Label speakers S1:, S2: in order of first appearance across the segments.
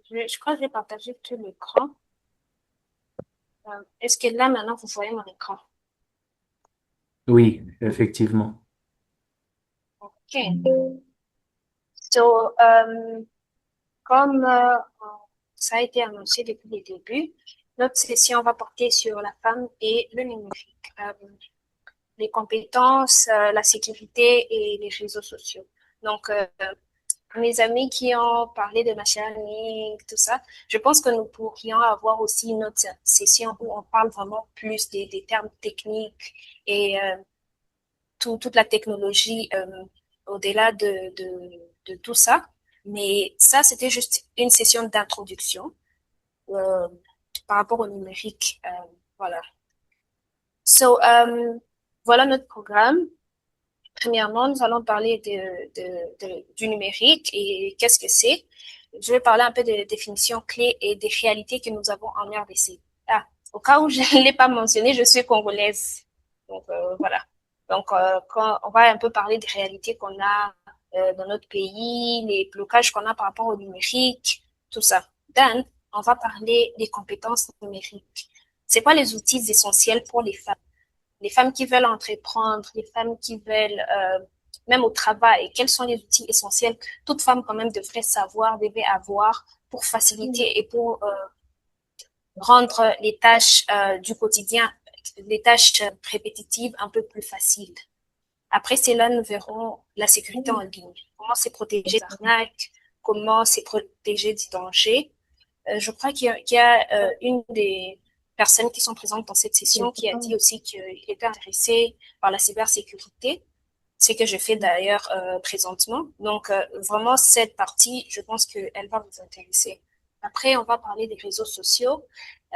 S1: Je crois que je vais partager tout l'écran. Est-ce que là, maintenant, vous voyez mon écran?
S2: Oui, effectivement.
S1: OK. So, comme ça a été annoncé depuis le début, notre session va porter sur la femme et le numérique, les compétences, la sécurité et les réseaux sociaux. Donc, mes amis qui ont parlé de machine learning, tout ça, je pense que nous pourrions avoir aussi une autre session où on parle vraiment plus des termes techniques et toute la technologie au-delà de tout ça. Mais ça, c'était juste une session d'introduction euh, par rapport au numérique. Voilà. So, voilà notre programme. Premièrement, nous allons parler du numérique et qu'est-ce que c'est. Je vais parler un peu des définitions clés et des réalités que nous avons en RDC. Ah, au cas où je ne l'ai pas mentionné, je suis congolaise. Donc, voilà. Donc, quand on va un peu parler des réalités qu'on a dans notre pays, les blocages qu'on a par rapport au numérique, tout ça. Dan, on va parler des compétences numériques. C'est quoi les outils essentiels pour les femmes qui veulent entreprendre, les femmes qui veulent, même au travail, quels sont les outils essentiels que toute femme quand même devrait savoir, devait avoir pour faciliter et pour rendre les tâches du quotidien, les tâches répétitives un peu plus faciles. Après cela, nous verrons la sécurité en ligne. Comment se protéger des arnaques, comment se protéger du danger. Je crois qu'il y a une des personnes qui sont présentes dans cette session qui a dit aussi qu'il était intéressé par la cybersécurité, ce que je fais d'ailleurs présentement. Donc, vraiment, cette partie, je pense qu'elle va vous intéresser. Après, on va parler des réseaux sociaux.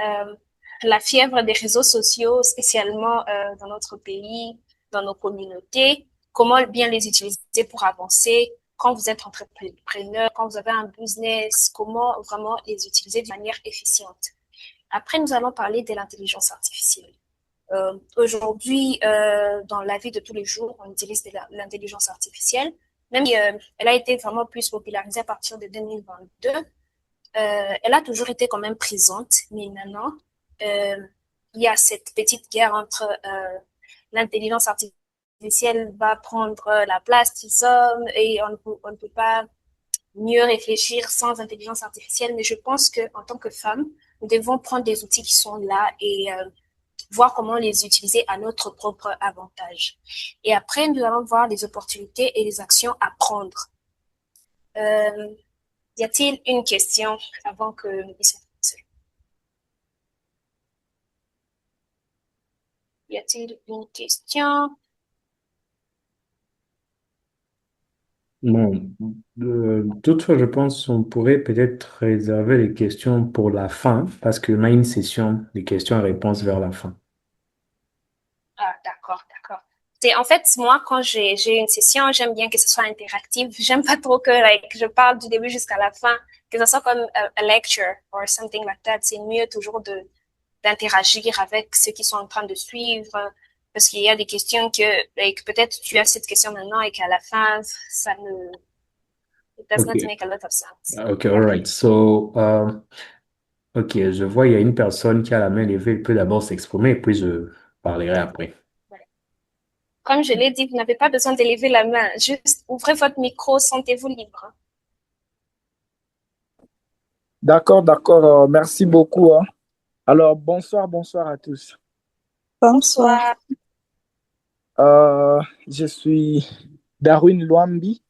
S1: Euh, la fièvre des réseaux sociaux, spécialement dans notre pays, dans nos communautés, comment bien les utiliser pour avancer, quand vous êtes entrepreneur, quand vous avez un business, comment vraiment les utiliser de manière efficiente. Après, nous allons parler de l'intelligence artificielle. Aujourd'hui, dans la vie de tous les jours, on utilise de l'intelligence artificielle. Même si elle a été vraiment plus popularisée à partir de 2022, elle a toujours été quand même présente, mais maintenant, euh, il y a cette petite guerre entre l'intelligence artificielle va prendre la place des hommes et on ne peut pas mieux réfléchir sans intelligence artificielle. Mais je pense que en tant que femme, nous devons prendre des outils qui sont là et voir comment les utiliser à notre propre avantage. Et après, nous allons voir les opportunités et les actions à prendre. Euh, Y a-t-il une question avant que nous puissions commencer? Y a-t-il une question?
S2: Bon, toutefois, je pense qu'on pourrait peut-être réserver les questions pour la fin, parce qu'on a une session de questions et réponses vers la fin.
S1: Ah, d'accord, d'accord. C'est en fait moi quand j'ai une session, j'aime bien que ce soit interactif. J'aime pas trop que je parle du début jusqu'à la fin, que ce soit comme a lecture or something like that. C'est mieux toujours de d'interagir avec ceux qui sont en train de suivre parce qu'il y a des questions que peut-être tu as cette question maintenant et qu'à la fin ça ne it does not
S2: OK.
S1: make a lot of sense.
S2: OK, all
S1: Yeah.
S2: right. So, OK, je vois, il y a une personne qui a la main levée. Elle peut d'abord s'exprimer et puis je parlerai après.
S1: Voilà. Comme je l'ai dit, vous n'avez pas besoin d'élever la main. Juste ouvrez votre micro, sentez-vous libre.
S3: D'accord, d'accord. Merci beaucoup, hein. Alors, bonsoir, bonsoir à tous.
S4: Bonsoir.
S1: Bonsoir.
S3: Je suis Darwin Luambi,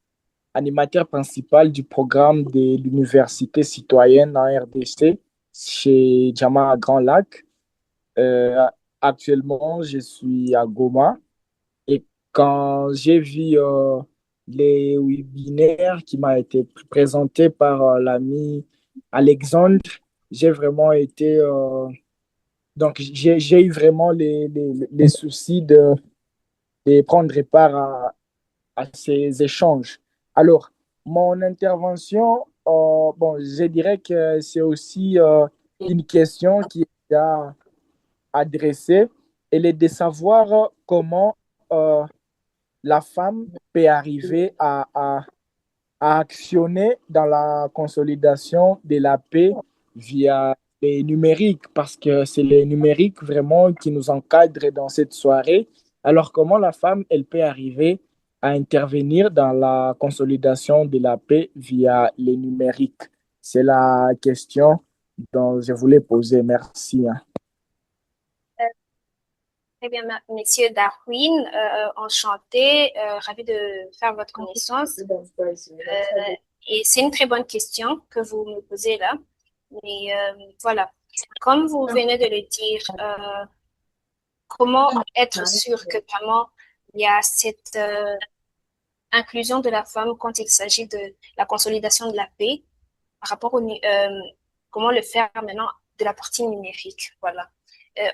S3: animateur principal du programme de l'Université citoyenne en RDC chez Jama Grand Lac. Euh, Actuellement, je suis à Goma et quand j'ai vu les webinaires qui m'a été présenté par l'ami Alexandre, j'ai vraiment été donc, j'ai eu vraiment les soucis de prendre part à ces échanges. Alors, mon intervention, bon, je dirais que c'est aussi une question qui est déjà adressée. Elle est de savoir comment la femme peut arriver à actionner dans la consolidation de la paix via les numériques, parce que c'est les numériques vraiment qui nous encadrent dans cette soirée. Alors, comment la femme, elle peut arriver à intervenir dans la consolidation de la paix via les numériques? C'est la question dont je voulais poser. Merci, hein.
S1: Très bien, Monsieur Darwin, enchanté, ravi de faire votre connaissance. Et c'est une très bonne question que vous me posez là. Mais voilà, comme vous venez de le dire, comment être sûr que vraiment il y a cette inclusion de la femme quand il s'agit de la consolidation de la paix par rapport comment le faire maintenant de la partie numérique. Voilà.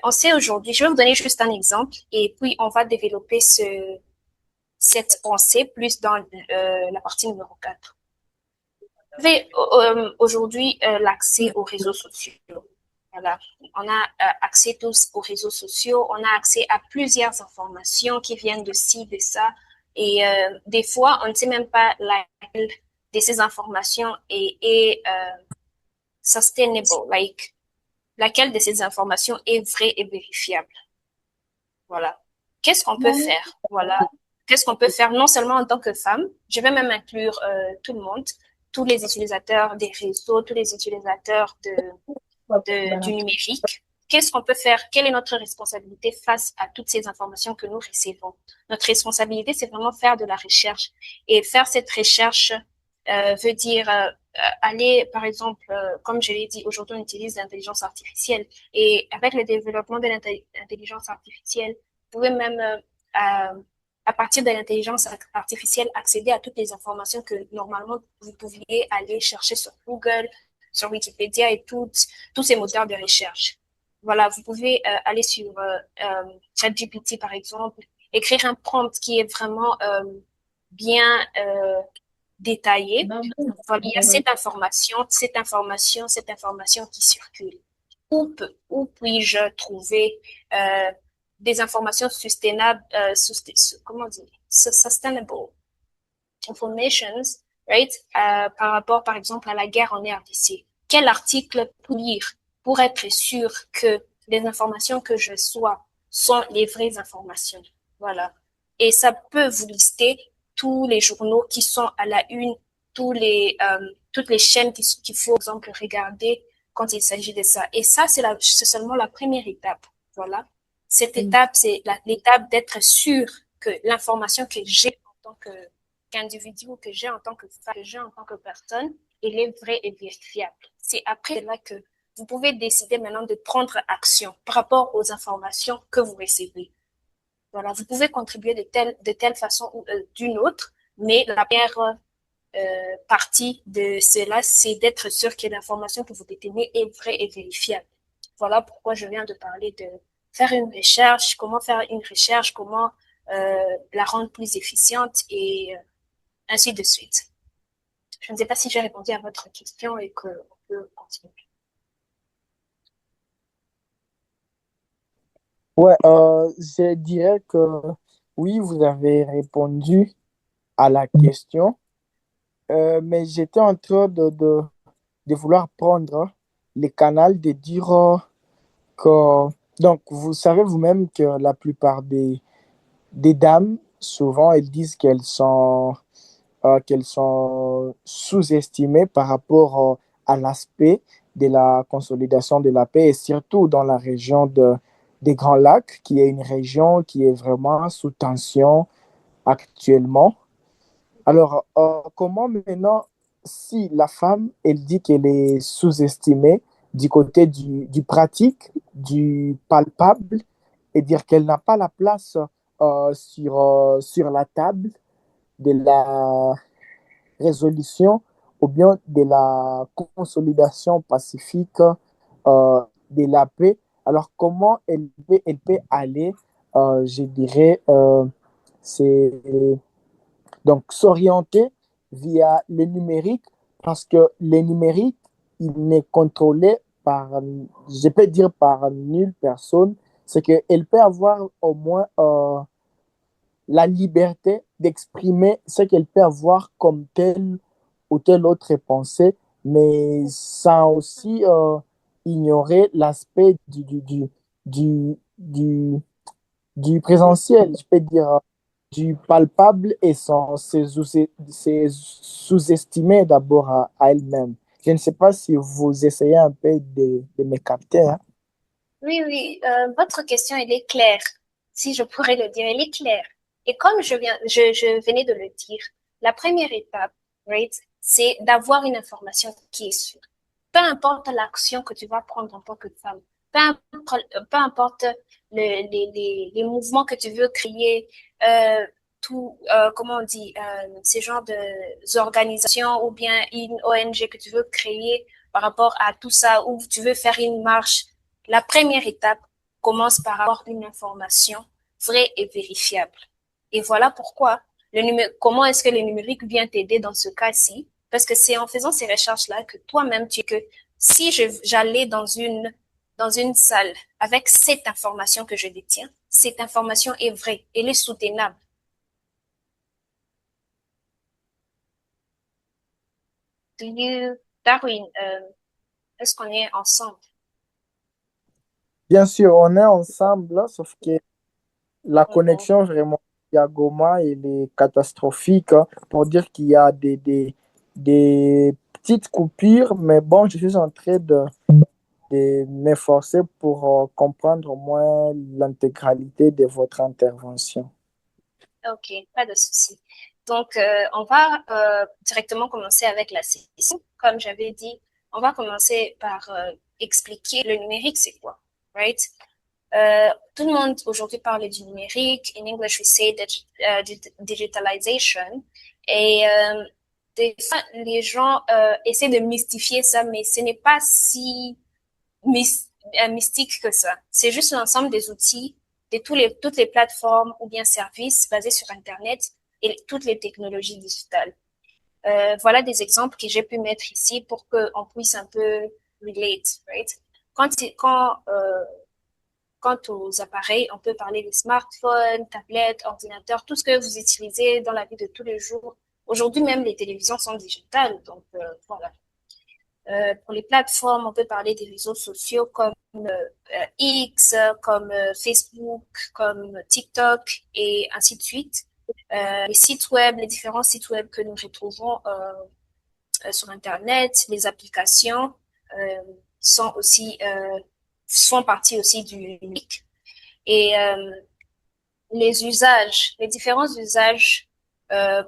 S1: On sait aujourd'hui, je vais vous donner juste un exemple et puis on va développer cette pensée plus dans la partie numéro 4. Vous avez aujourd'hui l'accès aux réseaux sociaux. Voilà. On a accès tous aux réseaux sociaux, on a accès à plusieurs informations qui viennent de ci, de ça. Et des fois, on ne sait même pas laquelle de ces informations est sustainable, like laquelle de ces informations est vraie et vérifiable. Voilà. Qu'est-ce qu'on peut faire? Voilà. Qu'est-ce qu'on peut faire non seulement en tant que femme, je vais même inclure tout le monde, tous les utilisateurs des réseaux, tous les utilisateurs du numérique. Qu'est-ce qu'on peut faire? Quelle est notre responsabilité face à toutes ces informations que nous recevons? Notre responsabilité, c'est vraiment faire de la recherche. Et faire cette recherche veut dire aller, par exemple, comme je l'ai dit, aujourd'hui, on utilise l'intelligence artificielle. Et avec le développement de l'intelligence artificielle, vous pouvez même, à partir de l'intelligence artificielle, accéder à toutes les informations que normalement vous pouviez aller chercher sur Google, sur Wikipédia et tous ces moteurs de recherche. Voilà, vous pouvez aller sur ChatGPT par exemple, écrire un prompt qui est vraiment bien détaillé. Voilà, il y a cette information qui circule. Où puis-je trouver des informations sustainables, comment dire, sustainable informations, right, par rapport, par exemple, à la guerre en RDC. Quel article pour lire pour être sûr que les informations que je reçois sont les vraies informations? Voilà. Et ça peut vous lister tous les journaux qui sont à la une, toutes les chaînes qu'il faut, par exemple, regarder quand il s'agit de ça. Et ça, c'est seulement la première étape. Voilà. Cette étape, c'est l'étape d'être sûr que l'information que j'ai en tant qu'individu, que j'ai en tant que femme, que j'ai en tant que personne, elle est vraie et vérifiable. C'est après là que vous pouvez décider maintenant de prendre action par rapport aux informations que vous recevez. Voilà, vous pouvez contribuer de telle façon ou d'une autre, mais la première partie de cela, c'est d'être sûr que l'information que vous détenez est vraie et vérifiable. Voilà pourquoi je viens de parler de faire une recherche, comment faire une recherche, comment la rendre plus efficiente et ainsi de suite. Je ne sais pas si j'ai répondu à votre question et qu'on peut continuer.
S3: Ouais, je dirais que oui, vous avez répondu à la question, mais j'étais en train de vouloir prendre les canaux de dire que... Donc, vous savez vous-même que la plupart des dames, souvent, elles disent qu'elles sont sous-estimées par rapport à l'aspect de la consolidation de la paix et surtout dans la région des Grands Lacs, qui est une région qui est vraiment sous tension actuellement. Alors, comment maintenant, si la femme, elle dit qu'elle est sous-estimée du côté du pratique, du palpable, et dire qu'elle n'a pas la place sur la table de la résolution ou bien de la consolidation pacifique de la paix. Alors, comment elle peut aller, je dirais, c'est donc s'orienter via le numérique parce que le numérique, il n'est contrôlé par, je peux dire par nulle personne. C'est qu'elle peut avoir au moins la liberté d'exprimer ce qu'elle peut avoir comme tel ou telle autre pensée, mais sans aussi ignorer l'aspect du, du présentiel, je peux dire, du palpable et sans se sous-estimer d'abord à elle-même. Je ne sais pas si vous essayez un peu de me capter, hein.
S1: Oui, oui, votre question, elle est claire. Si je pourrais le dire, elle est claire. Et comme je venais de le dire, la première étape, right, c'est d'avoir une information qui est sûre. Peu importe l'action que tu vas prendre en tant que femme, peu importe les mouvements que tu veux créer, comment on dit, ces genres d'organisations ou bien une ONG que tu veux créer par rapport à tout ça, ou tu veux faire une marche, la première étape commence par avoir une information vraie et vérifiable. Et voilà pourquoi comment est-ce que le numérique vient t'aider dans ce cas-ci? Parce que c'est en faisant ces recherches-là que toi-même que si j'allais dans une salle avec cette information que je détiens, cette information est vraie, elle est soutenable. Darwin, est-ce qu'on est ensemble?
S3: Bien sûr, on est ensemble, là, sauf que la
S1: Mhm.
S3: connexion vraiment via Goma elle est catastrophique, hein, pour dire qu'il y a des petites coupures, mais bon, je suis en train de m'efforcer pour comprendre au moins l'intégralité de votre intervention.
S1: Ok, pas de souci. Donc, on va directement commencer avec la session. Comme j'avais dit, on va commencer par expliquer le numérique, c'est quoi, right? Tout le monde aujourd'hui parle du numérique. In English, we say digitalization. Et des fois, les gens essaient de mystifier ça, mais ce n'est pas si mystique que ça. C'est juste l'ensemble des outils, de toutes les plateformes ou bien services basés sur Internet et toutes les technologies digitales. Voilà des exemples que j'ai pu mettre ici pour qu'on puisse un peu relate, right? Quant aux appareils, on peut parler des smartphones, tablettes, ordinateurs, tout ce que vous utilisez dans la vie de tous les jours. Aujourd'hui, même les télévisions sont digitales, donc voilà. Pour les plateformes, on peut parler des réseaux sociaux comme X, comme Facebook, comme TikTok et ainsi de suite. Les sites web, les différents sites web que nous retrouvons sur Internet, les applications euh, sont aussi font partie aussi du numérique. Et les usages, les différents usages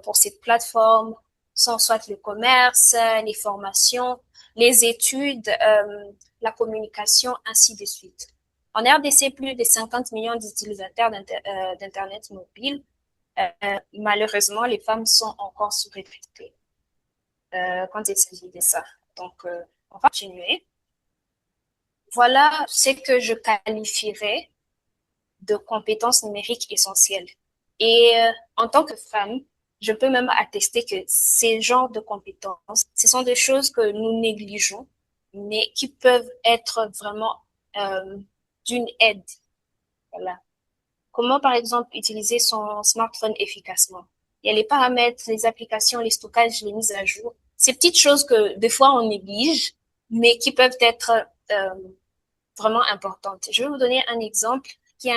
S1: pour cette plateforme sont soit le commerce, les formations, les études, la communication, ainsi de suite. En RDC, plus de 50 millions d'utilisateurs d'Internet mobile. Malheureusement, les femmes sont encore sous-représentées quand il s'agit de ça. Donc, on va continuer. Voilà ce que je qualifierais de compétences numériques essentielles. Et en tant que femme, je peux même attester que ces genres de compétences, ce sont des choses que nous négligeons, mais qui peuvent être vraiment euh, d'une aide. Voilà. Comment, par exemple, utiliser son smartphone efficacement? Il y a les paramètres, les applications, les stockages, les mises à jour. Ces petites choses que des fois on néglige, mais qui peuvent être euh, vraiment importante. Je vais vous donner un exemple qui est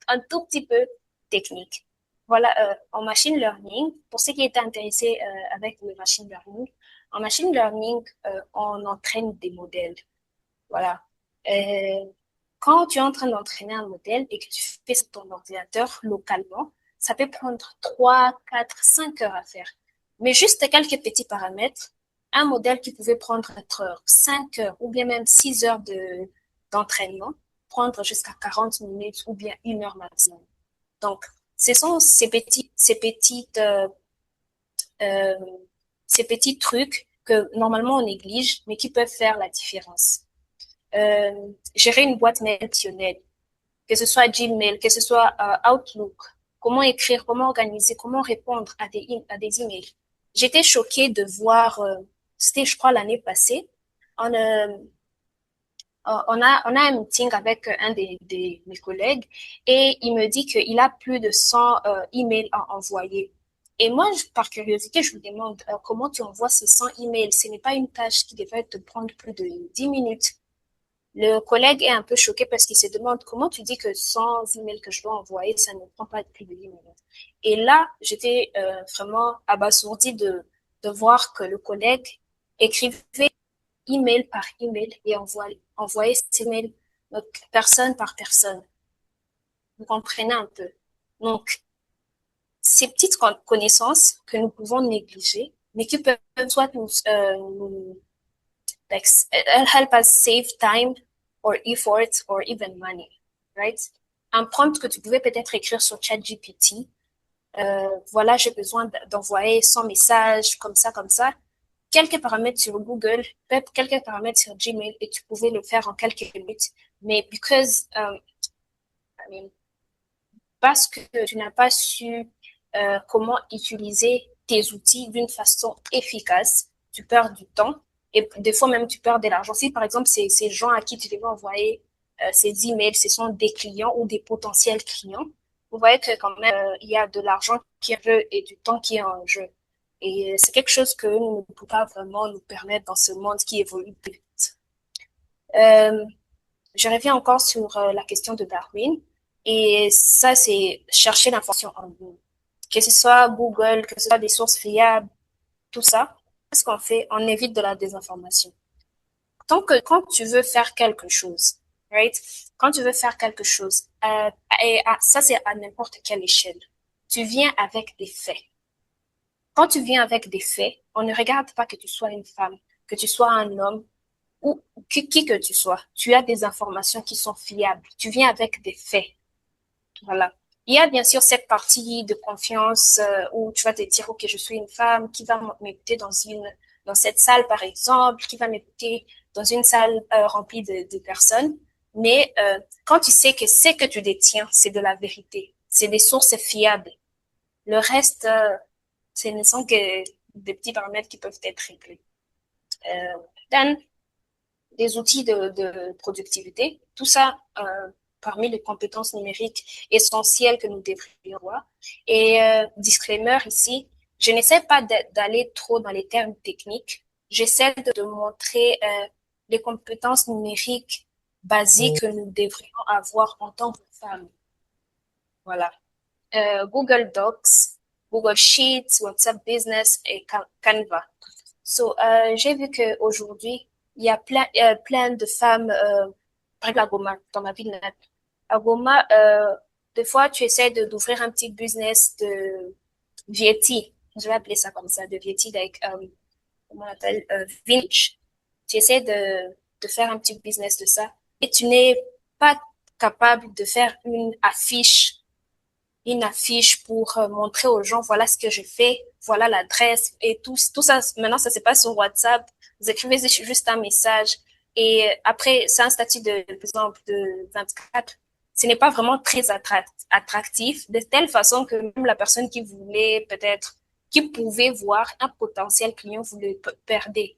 S1: un tout petit peu technique. Voilà, en machine learning, pour ceux qui étaient intéressés avec le machine learning, en machine learning, on entraîne des modèles. Voilà. Euh, Quand tu es en train d'entraîner un modèle et que tu fais sur ton ordinateur localement, ça peut prendre 3, 4, 5 heures à faire. Mais juste quelques petits paramètres, un modèle qui pouvait prendre 4 heures, 5 heures ou bien même 6 heures d'entraînement, prendre jusqu'à 40 minutes ou bien 1 heure maximum. Donc, ce sont euh, ces petits trucs que normalement on néglige, mais qui peuvent faire la différence. Gérer une boîte mail optionnelle, que ce soit Gmail, que ce soit Outlook, comment écrire, comment organiser, comment répondre à des emails. J'étais choquée de voir, c'était je crois l'année passée, on, euh, on a un meeting avec un mes collègues et il me dit qu'il a plus de 100 emails à envoyer. Et moi, par curiosité, je me demande comment tu envoies ces 100 emails. Ce n'est pas une tâche qui devrait te prendre plus de 10 minutes. Le collègue est un peu choqué parce qu'il se demande comment tu dis que 100 emails que je dois envoyer, ça ne prend pas plus de 10 minutes. Et là, j'étais vraiment abasourdie de voir que le collègue écrivait email par email et envoyait ces emails donc, personne par personne. Vous comprenez un peu. Donc, ces petites connaissances que nous pouvons négliger, mais qui peuvent soit nous like, help us save time or effort or even money, right? Un prompt que tu pouvais peut-être écrire sur ChatGPT. Voilà, j'ai besoin d'envoyer 100 messages comme ça, comme ça. Quelques paramètres sur Google, quelques paramètres sur Gmail et tu pouvais le faire en quelques minutes. Mais I mean, parce que tu n'as pas su comment utiliser tes outils d'une façon efficace, tu perds du temps et des fois même tu perds de l'argent. Si par exemple ces gens à qui tu devais envoyer ces emails, ce sont des clients ou des potentiels clients, vous voyez que quand même il y a de l'argent qui est en jeu et du temps qui est en jeu. Et c'est quelque chose que nous ne pouvons pas vraiment nous permettre dans ce monde qui évolue plus vite. Je reviens encore sur la question de Darwin. Et ça, c'est chercher l'information en ligne. Que ce soit Google, que ce soit des sources fiables, tout ça. Qu'est-ce qu'on fait? On évite de la désinformation. Quand tu veux faire quelque chose, right? Quand tu veux faire quelque chose, ça c'est à n'importe quelle échelle. Tu viens avec des faits. Quand tu viens avec des faits, on ne regarde pas que tu sois une femme, que tu sois un homme, ou qui que tu sois. Tu as des informations qui sont fiables. Tu viens avec des faits. Voilà. Il y a bien sûr cette partie de confiance où tu vas te dire, OK, je suis une femme qui va m'écouter dans cette salle, par exemple, qui va m'écouter dans une salle remplie de personnes. Mais quand tu sais que ce que tu détiens, c'est de la vérité, c'est des sources fiables. Le reste, ce ne sont que des petits paramètres qui peuvent être réglés. Then, des outils de productivité, tout ça parmi les compétences numériques essentielles que nous devrions avoir. Et disclaimer ici, je n'essaie pas d'aller trop dans les termes techniques. J'essaie de montrer les compétences numériques basiques que nous devrions avoir en tant que femmes. Voilà. Google Docs, Google Sheets, WhatsApp Business et Canva. So, j'ai vu qu'aujourd'hui, il y a plein de femmes, par exemple à Goma, dans ma ville natale. À Goma, des fois, tu essaies d'ouvrir un petit business de Vietti. Je vais appeler ça comme ça, de Vietti, like, comment on appelle, vintage. Tu essaies de faire un petit business de ça. Et tu n'es pas capable de faire une affiche pour montrer aux gens, voilà ce que j'ai fait, voilà l'adresse et tout ça. Maintenant, ça se passe sur WhatsApp. Vous écrivez juste un message et après, c'est un statut par exemple, de 24. Ce n'est pas vraiment très attractif de telle façon que même la personne qui voulait peut-être, qui pouvait voir un potentiel client, vous le perdez.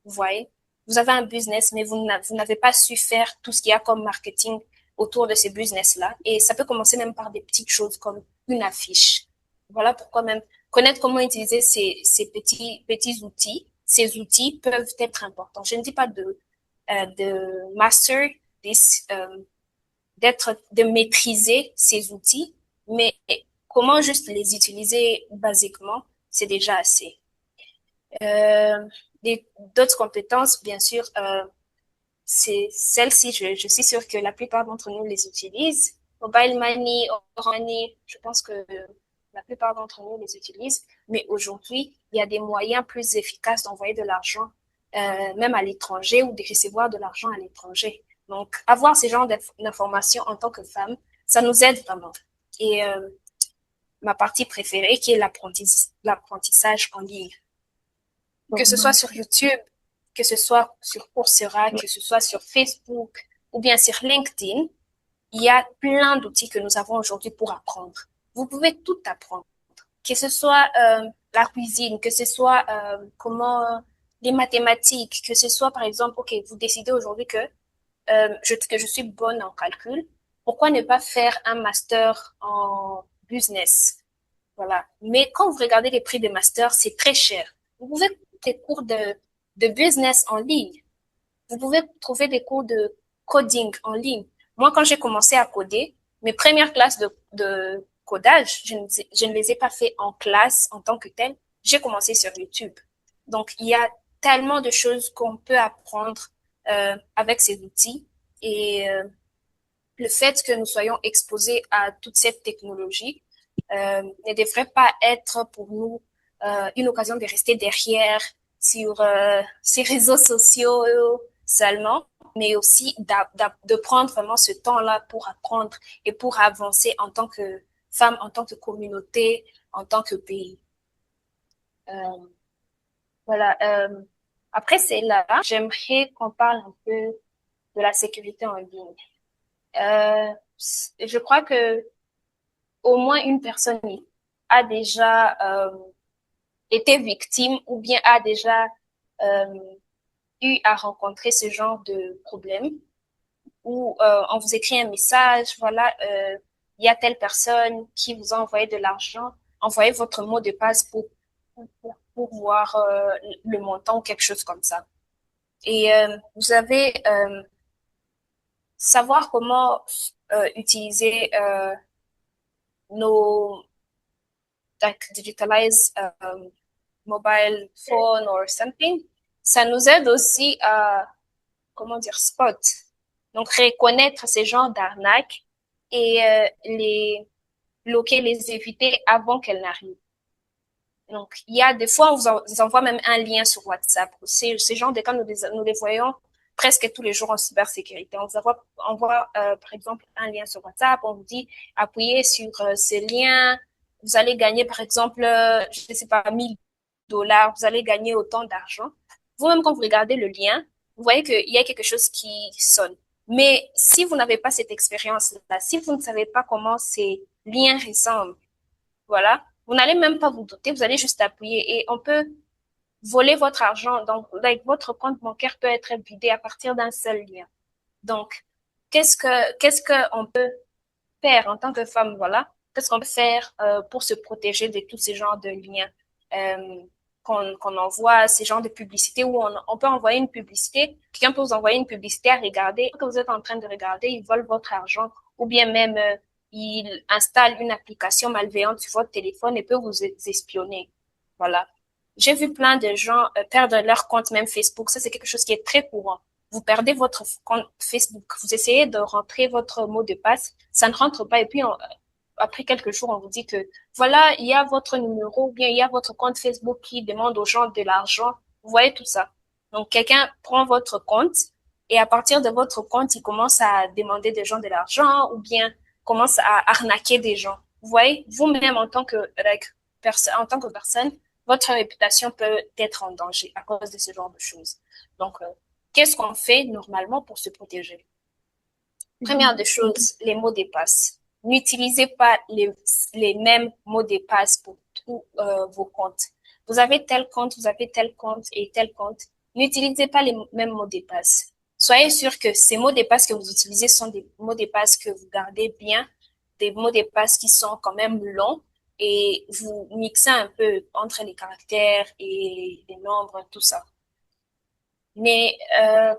S1: Vous voyez? Vous avez un business, mais vous n'avez pas su faire tout ce qu'il y a comme marketing autour de ces business-là. Et ça peut commencer même par des petites choses comme une affiche. Voilà pourquoi même connaître comment utiliser ces petits outils. Ces outils peuvent être importants. Je ne dis pas de master de maîtriser ces outils, mais comment juste les utiliser basiquement, c'est déjà assez. D'autres compétences, bien sûr, c'est celles-ci, je suis sûre que la plupart d'entre nous les utilisent. Mobile money, Orange Money, je pense que la plupart d'entre nous les utilisent. Mais aujourd'hui, il y a des moyens plus efficaces d'envoyer de l'argent, même à l'étranger ou de recevoir de l'argent à l'étranger. Donc, avoir ces genres d'informations en tant que femme, ça nous aide vraiment. Et ma partie préférée, qui est l'apprentissage en ligne. Que ce soit sur YouTube, que ce soit sur Coursera, que ce soit sur Facebook ou bien sur LinkedIn, il y a plein d'outils que nous avons aujourd'hui pour apprendre. Vous pouvez tout apprendre, que ce soit la cuisine, que ce soit les mathématiques, que ce soit par exemple, ok, vous décidez aujourd'hui que je suis bonne en calcul. Pourquoi ne pas faire un master en business? Voilà. Mais quand vous regardez les prix des masters, c'est très cher. Vous pouvez trouver des cours de business en ligne. Vous pouvez trouver des cours de coding en ligne. Moi, quand j'ai commencé à coder, mes premières classes de codage, je ne les ai pas fait en classe en tant que telle. J'ai commencé sur YouTube. Donc, il y a tellement de choses qu'on peut apprendre avec ces outils. Et le fait que nous soyons exposés à toute cette technologie ne devrait pas être pour nous une occasion de rester derrière sur ces réseaux sociaux seulement, mais aussi de prendre vraiment ce temps-là pour apprendre et pour avancer en tant que femme, en tant que communauté, en tant que pays. Euh, voilà. Après, c'est là, j'aimerais qu'on parle un peu de la sécurité en ligne. Je crois que au moins une personne a déjà été victime ou bien a déjà euh, eu à rencontrer ce genre de problème où on vous écrit un message, voilà, il y a telle personne qui vous a envoyé de l'argent, envoyez votre mot de passe pour voir le montant ou quelque chose comme ça. Et vous avez savoir comment utiliser nos like digitalize mobile phone or something, ça nous aide aussi à, comment dire, spot. Donc, reconnaître ces genres d'arnaques et les bloquer, les éviter avant qu'elles n'arrivent. Donc, il y a des fois, on vous envoie même un lien sur WhatsApp. Ces genres de cas, nous les voyons presque tous les jours en cybersécurité. On vous envoie par exemple, un lien sur WhatsApp. On vous dit, appuyez sur ce lien. Vous allez gagner, par exemple, je ne sais pas, 1000 $. Vous allez gagner autant d'argent. Vous-même, quand vous regardez le lien, vous voyez qu'il y a quelque chose qui sonne. Mais si vous n'avez pas cette expérience-là, si vous ne savez pas comment ces liens ressemblent, voilà, vous n'allez même pas vous douter, vous allez juste appuyer et on peut voler votre argent. Donc, like, votre compte bancaire peut être vidé à partir d'un seul lien. Donc, qu'est-ce que on peut faire en tant que femme, voilà? Qu'est-ce qu'on peut faire pour se protéger de tous ces genres de liens qu'on envoie, ces genres de publicités où on peut envoyer une publicité, quelqu'un peut vous envoyer une publicité à regarder, que vous êtes en train de regarder, il vole votre argent, ou bien même il installe une application malveillante sur votre téléphone et peut vous espionner. Voilà. J'ai vu plein de gens perdre leur compte, même Facebook. Ça, c'est quelque chose qui est très courant. Vous perdez votre compte Facebook. Vous essayez de rentrer votre mot de passe. Ça ne rentre pas. Et puis, après quelques jours, on vous dit que voilà, il y a votre numéro ou bien il y a votre compte Facebook qui demande aux gens de l'argent. Vous voyez tout ça. Donc, quelqu'un prend votre compte et à partir de votre compte, il commence à demander des gens de l'argent ou bien commence à arnaquer des gens. Vous voyez, vous-même en tant que en tant que personne, votre réputation peut être en danger à cause de ce genre de choses. Donc, qu'est-ce qu'on fait normalement pour se protéger? Première des choses, les mots de passe. N'utilisez pas les mêmes mots de passe pour tous vos comptes. Vous avez tel compte, vous avez tel compte et tel compte. N'utilisez pas les mêmes mots de passe. Soyez sûr que ces mots de passe que vous utilisez sont des mots de passe que vous gardez bien, des mots de passe qui sont quand même longs et vous mixez un peu entre les caractères et les nombres, tout ça. Mais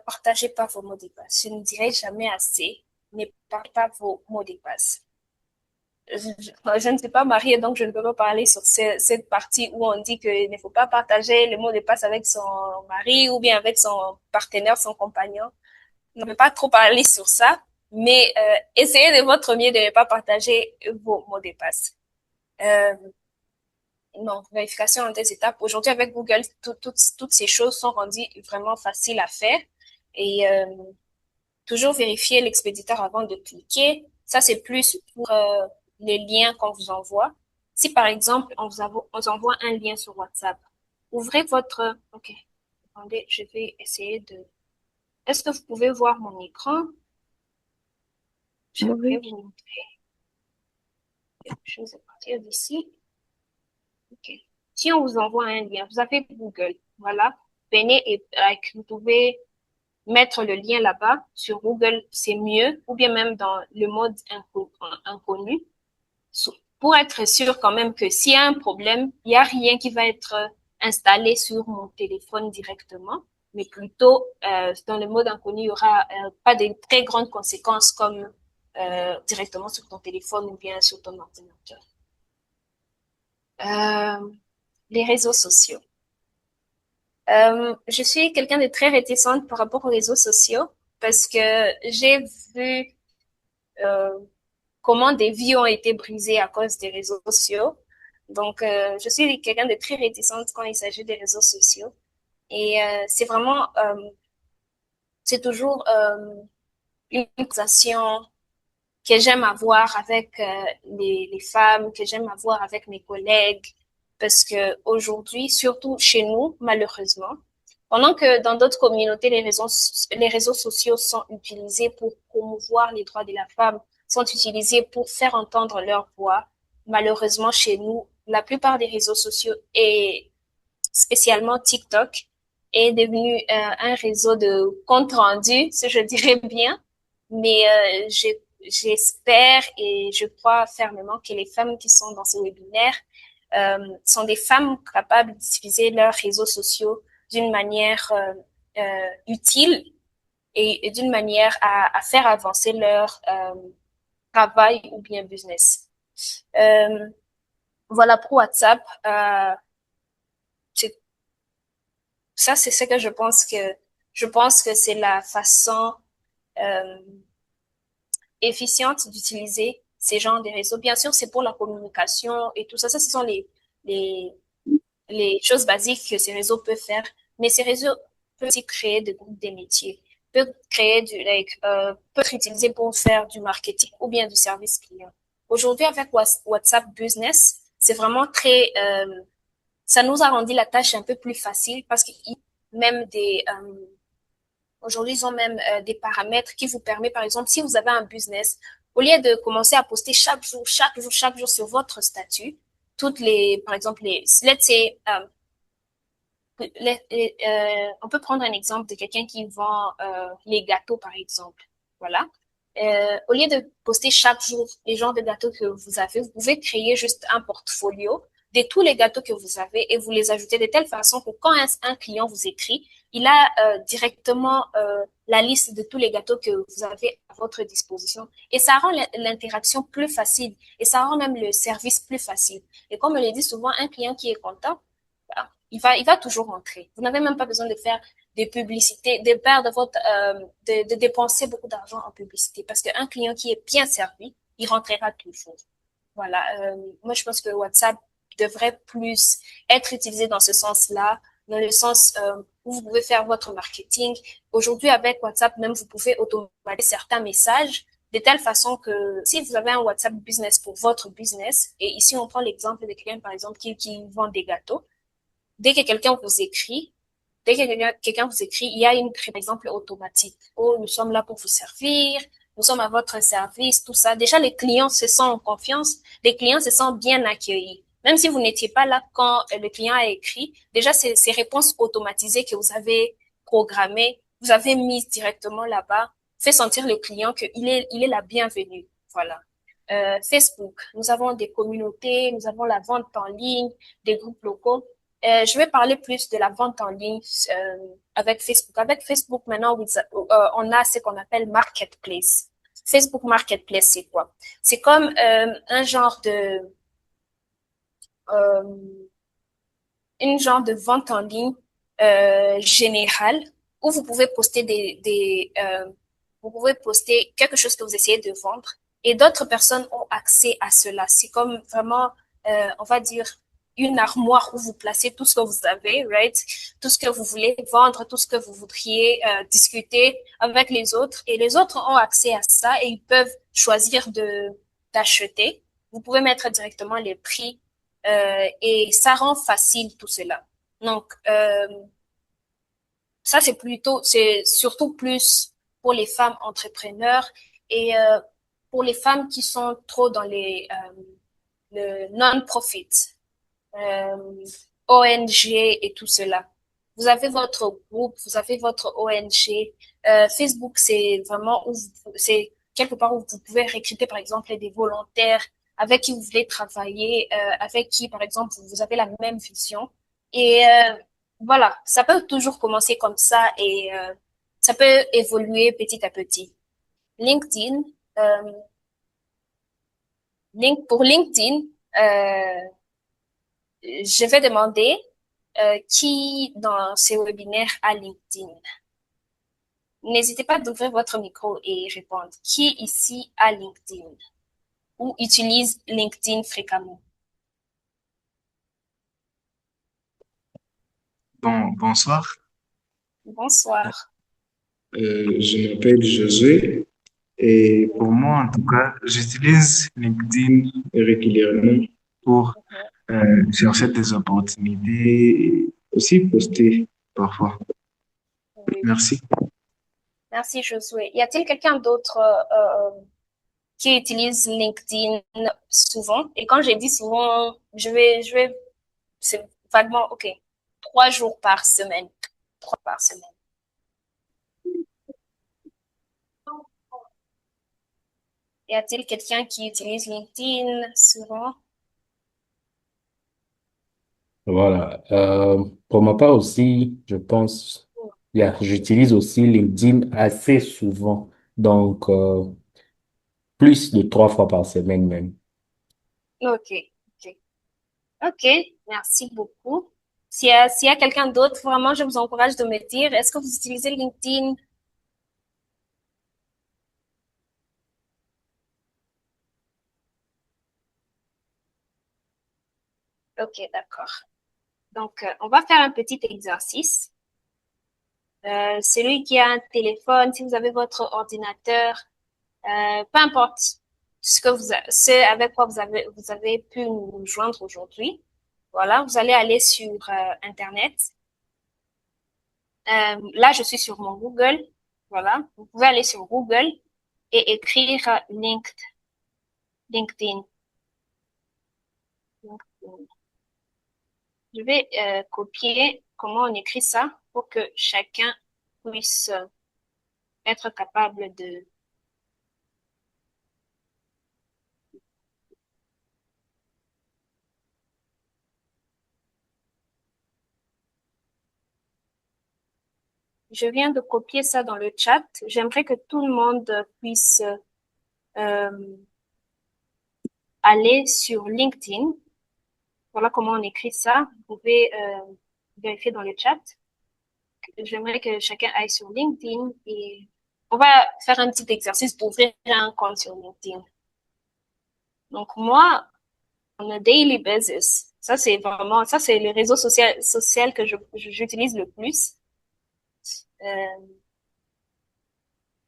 S1: partagez pas vos mots de passe. Je ne dirai jamais assez. Ne partagez pas vos mots de passe. Je ne suis pas mariée, donc je ne peux pas parler sur cette partie où on dit qu'il ne faut pas partager les mots de passe avec son mari ou bien avec son partenaire, son compagnon. Je ne peux pas trop parler sur ça, mais essayez de votre mieux de ne pas partager vos mots de passe. Non, vérification en des étapes. Aujourd'hui, avec Google, toutes ces choses sont rendues vraiment faciles à faire. Et toujours vérifier l'expéditeur avant de cliquer. Ça, c'est plus pour les liens qu'on vous envoie. Si, par exemple, on vous envoie un lien sur WhatsApp, ouvrez votre... OK, attendez, je vais essayer de... Est-ce que vous pouvez voir mon écran? Je vais
S4: Oui.
S1: vous montrer quelque chose à partir d'ici. OK. Si on vous envoie un lien, vous avez Google, voilà. Venez et vous pouvez mettre le lien là-bas sur Google, c'est mieux, ou bien même dans le mode inconnu. pour être sûr quand même que s'il y a un problème, il n'y a rien qui va être installé sur mon téléphone directement, mais plutôt dans le mode inconnu, il y aura pas de très grandes conséquences comme directement sur ton téléphone ou bien sur ton ordinateur. Les réseaux sociaux. Je suis quelqu'un de très réticente par rapport aux réseaux sociaux parce que j'ai vu comment des vies ont été brisées à cause des réseaux sociaux. Donc, je suis quelqu'un de très réticente quand il s'agit des réseaux sociaux. Et c'est vraiment, c'est toujours une conversation que j'aime avoir avec les femmes, que j'aime avoir avec mes collègues, parce que aujourd'hui, surtout chez nous, malheureusement, pendant que dans d'autres communautés, les réseaux sociaux sont utilisés pour promouvoir les droits de la femme, sont utilisés pour faire entendre leur voix, malheureusement chez nous, la plupart des réseaux sociaux et spécialement TikTok est devenu un réseau de compte rendu, si je dirais bien. Mais j'espère et je crois fermement que les femmes qui sont dans ce webinaire sont des femmes capables d'utiliser leurs réseaux sociaux d'une manière utile et d'une manière à faire avancer leur travail ou bien business. Voilà pour WhatsApp. Ça, c'est ce que je pense que c'est la façon euh, efficiente d'utiliser ces genres de réseaux. Bien sûr, c'est pour la communication et tout ça. Ça, ce sont les, les choses basiques que ces réseaux peuvent faire. Mais ces réseaux peuvent aussi créer des groupes de métiers, peuvent créer peuvent être utilisés pour faire du marketing ou bien du service client. Aujourd'hui, avec WhatsApp Business, c'est vraiment ça nous a rendu la tâche un peu plus facile parce qu'ils même aujourd'hui, ils ont même des paramètres qui vous permettent, par exemple, si vous avez un business, au lieu de commencer à poster chaque jour sur votre statut, par exemple, let's say, on peut prendre un exemple de quelqu'un qui vend les gâteaux, par exemple. Voilà. Au lieu de poster chaque jour les genres de gâteaux que vous avez, vous pouvez créer juste un portfolio de tous les gâteaux que vous avez et vous les ajoutez de telle façon que quand un client vous écrit, il a directement la liste de tous les gâteaux que vous avez à votre disposition. Et ça rend l'interaction plus facile et ça rend même le service plus facile. Et comme on le dit souvent, un client qui est content, il va toujours rentrer. Vous n'avez même pas besoin de faire des publicités, de perdre de dépenser beaucoup d'argent en publicité parce qu'un client qui est bien servi, il rentrera toujours. Voilà. Moi, je pense que WhatsApp devrait plus être utilisé dans ce sens-là, dans le sens où vous pouvez faire votre marketing. Aujourd'hui, avec WhatsApp, même, vous pouvez automatiser certains messages de telle façon que si vous avez un WhatsApp business pour votre business, et ici, on prend l'exemple de quelqu'un, par exemple, qui vend des gâteaux, dès que quelqu'un vous écrit, il y a une par exemple automatique. Oh, nous sommes là pour vous servir, nous sommes à votre service, tout ça. Déjà, les clients se sentent en confiance, les clients se sentent bien accueillis. Même si vous n'étiez pas là quand le client a écrit, déjà, ces réponses automatisées que vous avez programmées, vous avez mises directement là-bas, fait sentir le client qu'il il est la bienvenue. Voilà. Facebook, nous avons des communautés, nous avons la vente en ligne, des groupes locaux. Je vais parler plus de la vente en ligne avec Facebook. Avec Facebook, maintenant, on a ce qu'on appelle Marketplace. Facebook Marketplace, c'est quoi? C'est comme un genre euh, une genre de vente en ligne générale où vous pouvez poster vous pouvez poster quelque chose que vous essayez de vendre et d'autres personnes ont accès à cela. C'est comme vraiment, on va dire, une armoire où vous placez tout ce que vous avez, right? Tout ce que vous voulez vendre, tout ce que vous voudriez discuter avec les autres. Et les autres ont accès à ça et ils peuvent choisir d'acheter. Vous pouvez mettre directement les prix et ça rend facile tout cela. Donc, ça, c'est surtout plus pour les femmes entrepreneurs et pour les femmes qui sont trop dans le non-profit, ONG et tout cela. Vous avez votre groupe, vous avez votre ONG. Facebook, c'est vraiment c'est quelque part où vous pouvez recruter, par exemple, des volontaires avec qui vous voulez travailler, avec qui, par exemple, vous avez la même vision. Et voilà, ça peut toujours commencer comme ça et ça peut évoluer petit à petit. LinkedIn, euh, pour LinkedIn, je vais demander qui dans ces webinaires a LinkedIn. N'hésitez pas d'ouvrir votre micro et répondre. Qui ici a LinkedIn ou utilise LinkedIn fréquemment?
S4: Bonsoir.
S1: Bonsoir.
S4: Je m'appelle Josué et pour moi, en tout cas, j'utilise LinkedIn régulièrement pour chercher des opportunités et aussi poster parfois.
S1: Oui.
S4: Merci.
S1: Merci, Josué. Y a-t-il quelqu'un d'autre qui utilise LinkedIn souvent? Et quand j'ai dit souvent, c'est vaguement, OK, 3 jours par semaine. 3 par semaine. Y a-t-il quelqu'un qui utilise LinkedIn souvent?
S2: Voilà. Pour ma part aussi, je pense, j'utilise aussi LinkedIn assez souvent. Donc, plus de 3 fois par semaine même.
S1: OK, OK. OK, merci beaucoup. S'il y a quelqu'un d'autre, vraiment, je vous encourage de me dire, est-ce que vous utilisez LinkedIn? OK, d'accord. Donc, on va faire un petit exercice. Celui qui a un téléphone, si vous avez votre ordinateur, peu importe ce avec quoi vous avez pu nous joindre aujourd'hui. Voilà, vous allez aller sur Internet. Là, je suis sur mon Google. Voilà, vous pouvez aller sur Google et écrire LinkedIn. LinkedIn. Je vais copier comment on écrit ça pour que chacun puisse être capable de. Je viens de copier ça dans le chat. J'aimerais que tout le monde puisse euh, aller sur LinkedIn. Voilà comment on écrit ça. Vous pouvez vérifier dans le chat. J'aimerais que chacun aille sur LinkedIn et on va faire un petit exercice d'ouvrir un compte sur LinkedIn. Donc moi, on a daily basis. Ça c'est le réseau social que j'utilise le plus. Euh,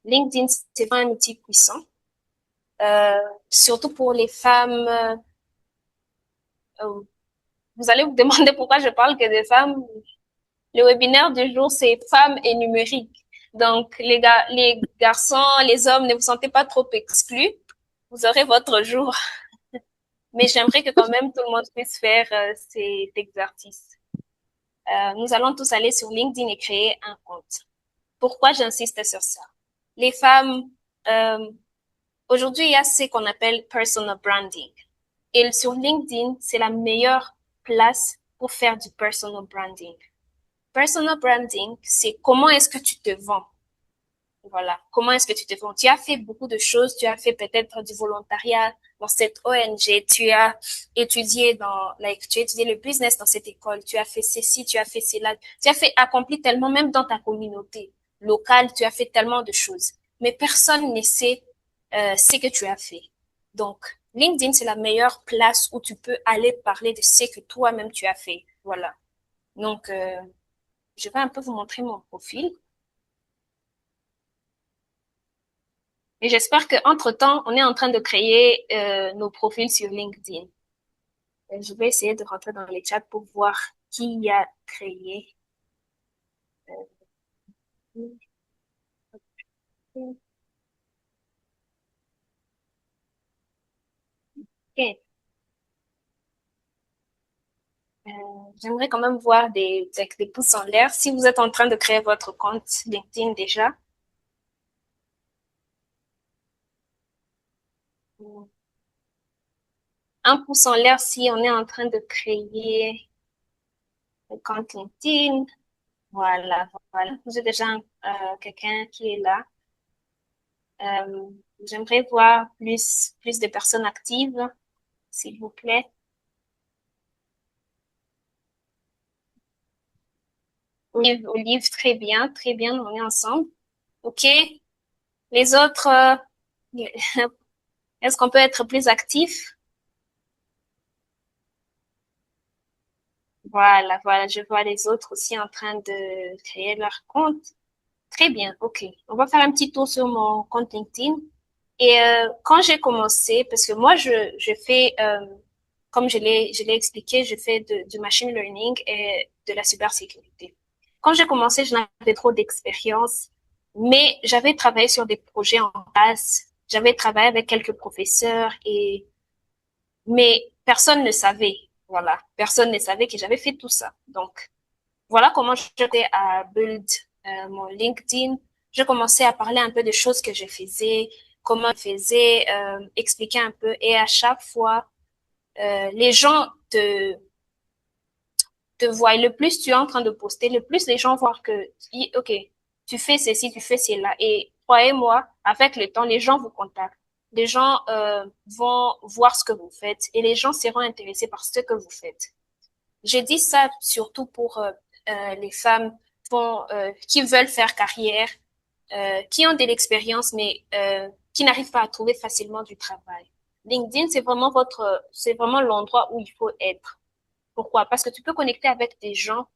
S1: LinkedIn, c'est pas un outil puissant. Euh, Surtout pour les femmes. Vous allez vous demander pourquoi je parle que des femmes. Le webinaire du jour, c'est femmes et numérique. Donc, les garçons, les hommes, ne vous sentez pas trop exclus. Vous aurez votre jour. Mais j'aimerais que quand même tout le monde puisse faire cet exercice. Nous allons tous aller sur LinkedIn et créer un compte. Pourquoi j'insiste sur ça? Les femmes, euh, aujourd'hui, il y a ce qu'on appelle personal branding. Et sur LinkedIn, c'est la meilleure place pour faire du personal branding. Personal branding, c'est comment est-ce que tu te vends. Voilà. Comment est-ce que tu te vends? Tu as fait beaucoup de choses. Tu as fait peut-être du volontariat dans cette ONG. Tu as étudié tu as étudié le business dans cette école. Tu as fait ceci, tu as fait cela. Tu as fait accompli tellement, même dans ta communauté locale, tu as fait tellement de choses. Mais personne ne sait ce que tu as fait. Donc, LinkedIn, c'est la meilleure place où tu peux aller parler de ce que toi-même tu as fait. Voilà. Donc, je vais un peu vous montrer mon profil. Et j'espère qu'entre-temps, on est en train de créer nos profils sur LinkedIn. Et je vais essayer de rentrer dans les chats pour voir qui a créé. Ok. Euh, J'aimerais quand même voir des pouces en l'air si vous êtes en train de créer votre compte LinkedIn déjà. un pouce en l'air si on est en train de créer le compte LinkedIn. Voilà, voilà. J'ai déjà quelqu'un qui est là. Euh, J'aimerais voir plus de personnes actives, s'il vous plaît. Olive, très bien, on est ensemble. OK. Les autres, est-ce qu'on peut être plus actif? Voilà, voilà, je vois les autres aussi en train de créer leur compte. Très bien, OK. On va faire un petit tour sur mon compte LinkedIn. Et quand j'ai commencé, parce que moi, je fais, comme je l'ai expliqué, je fais du machine learning et de la cybersécurité. Quand j'ai commencé, je n'avais trop d'expérience, mais j'avais travaillé sur des projets en classe, j'avais travaillé avec quelques professeurs mais personne ne savait, voilà, personne ne savait que j'avais fait tout ça. Donc, voilà comment j'étais à build mon LinkedIn. J'ai commencé à parler un peu des choses que je faisais, comment je faisais, expliquer un peu. Et à chaque fois, les gens te voient. Le plus tu es en train de poster, le plus les gens voient que, OK, tu fais ceci, tu fais cela. Et croyez-moi, avec le temps, les gens vous contactent. Les gens vont voir ce que vous faites et les gens seront intéressés par ce que vous faites. J'ai dit ça surtout pour les femmes qui veulent faire carrière, qui ont de l'expérience, mais qui n'arrivent pas à trouver facilement du travail. LinkedIn, c'est vraiment l'endroit où il faut être. Pourquoi? Parce que tu peux connecter avec des gens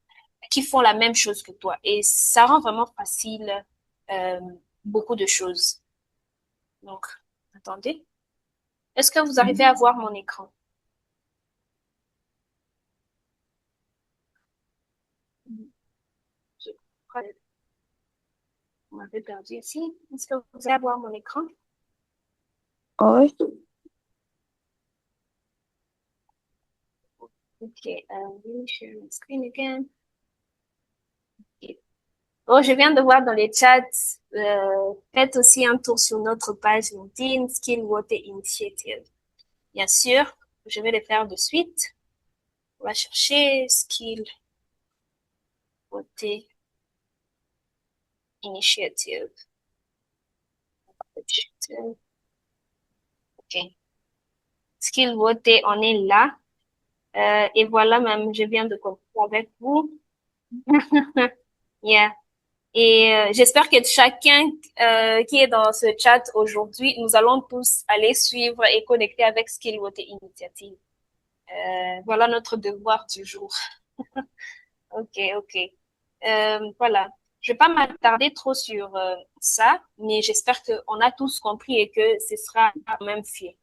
S1: qui font la même chose que toi et ça rend vraiment facile euh, beaucoup de choses. Donc, attendez. Est-ce que vous arrivez à voir mon écran? Je crois que vous m'avez perdu ici. Est-ce que vous allez voir mon écran?
S5: Oui.
S1: Okay, let me share my screen again. Okay. Oh, je viens de voir dans les chats, faites aussi un tour sur notre page LinkedIn, Skill Water Initiative. Bien sûr, je vais le faire de suite. On va chercher Skill Water Initiative. Ok. Skill Water, on est là. Et voilà, même, je viens de comprendre avec vous. Yeah. Et j'espère que chacun qui est dans ce chat aujourd'hui, nous allons tous aller suivre et connecter avec Skill Water Initiative. Voilà notre devoir du jour. Ok, ok. Voilà. Je vais pas m'attarder trop sur ça, mais j'espère qu'on a tous compris et que ce sera quand même fait.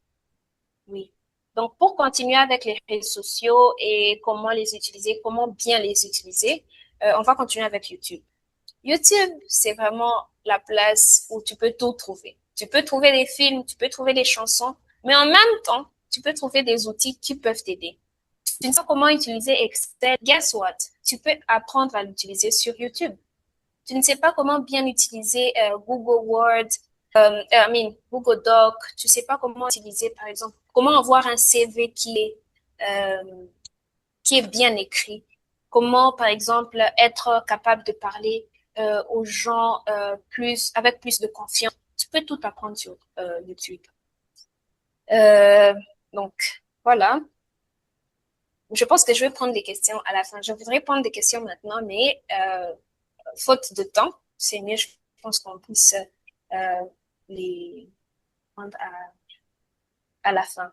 S1: Oui. Donc, pour continuer avec les réseaux sociaux et comment les utiliser, comment bien les utiliser, on va continuer avec YouTube. YouTube, c'est vraiment la place où tu peux tout trouver. Tu peux trouver des films, tu peux trouver des chansons, mais en même temps, tu peux trouver des outils qui peuvent t'aider. Tu ne sais pas comment utiliser Excel, guess what? Tu peux apprendre à l'utiliser sur YouTube. Tu ne sais pas comment bien utiliser Google Word, Google Doc. Tu ne sais pas comment utiliser, par exemple, comment avoir un CV qui est bien écrit. Comment, par exemple, être capable de parler aux gens avec plus de confiance. Tu peux tout apprendre sur YouTube. Euh, donc, voilà. Je pense que je vais prendre des questions à la fin. Je voudrais prendre des questions maintenant, mais faute de temps, c'est mieux, je pense qu'on puisse les prendre à la fin.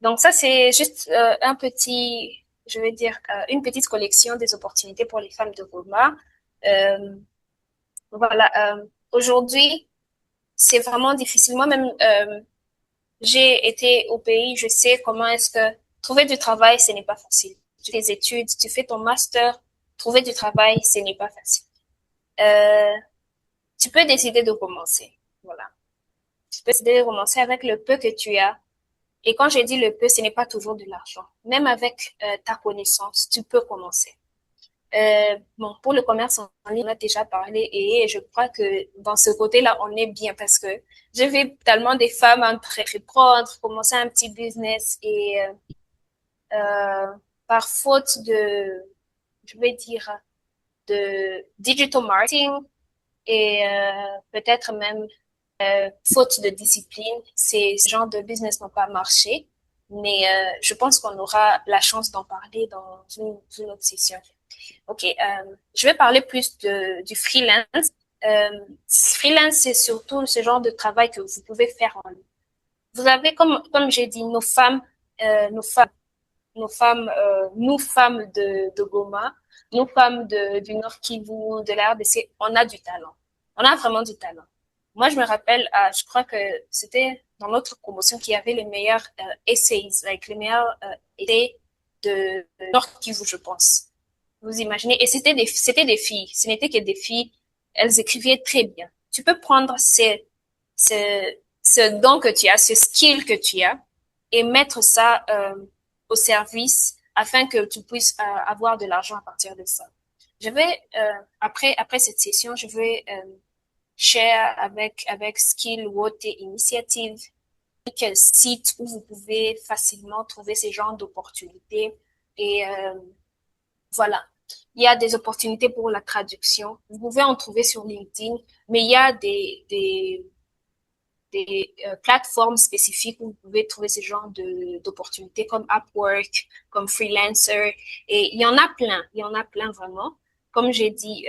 S1: Donc ça, c'est juste je vais dire, une petite collection des opportunités pour les femmes de Goma. Euh, voilà, aujourd'hui, c'est vraiment difficile. Moi-même, j'ai été au pays, je sais comment est-ce que trouver du travail, ce n'est pas facile. Tu fais des études, tu fais ton master, trouver du travail, ce n'est pas facile. Euh, Tu peux décider de commencer. Voilà. Tu peux décider de commencer avec le peu que tu as. Et quand je dis le peu, ce n'est pas toujours de l'argent. Même avec ta connaissance, tu peux commencer. Bon, pour le commerce en ligne, on a déjà parlé et je crois que dans ce côté-là, on est bien parce que j'ai vu tellement des femmes entreprendre, commencer un petit business et euh, par faute de, je vais dire, de digital marketing et peut-être même faute de discipline, ce genre de business n'ont pas marché. Mais je pense qu'on aura la chance d'en parler dans une autre session. Ok, je vais parler plus du freelance. Freelance, c'est surtout ce genre de travail que vous pouvez faire en ligne. Vous avez, comme j'ai dit, nous femmes de Goma, nous femmes du Nord Kivu, de la RDC, on a du talent. On a vraiment du talent. Moi, je me rappelle, je crois que c'était dans notre promotion qu'il y avait les meilleurs essays, like les meilleurs essais de Nord Kivu, je pense. Vous imaginez? Et c'était des filles. Ce n'était que des filles. Elles écrivaient très bien. Tu peux prendre ce don que tu as, ce skill que tu as, et mettre ça au service afin que tu puisses avoir de l'argent à partir de ça. Je vais après cette session, je vais share avec Skill Wote Initiative quel site où vous pouvez facilement trouver ces genres d'opportunités et voilà. Il y a des opportunités pour la traduction. Vous pouvez en trouver sur LinkedIn, mais il y a des plateformes spécifiques où vous pouvez trouver ce genre d'opportunités comme Upwork, comme Freelancer. Et il y en a plein vraiment. Comme j'ai dit,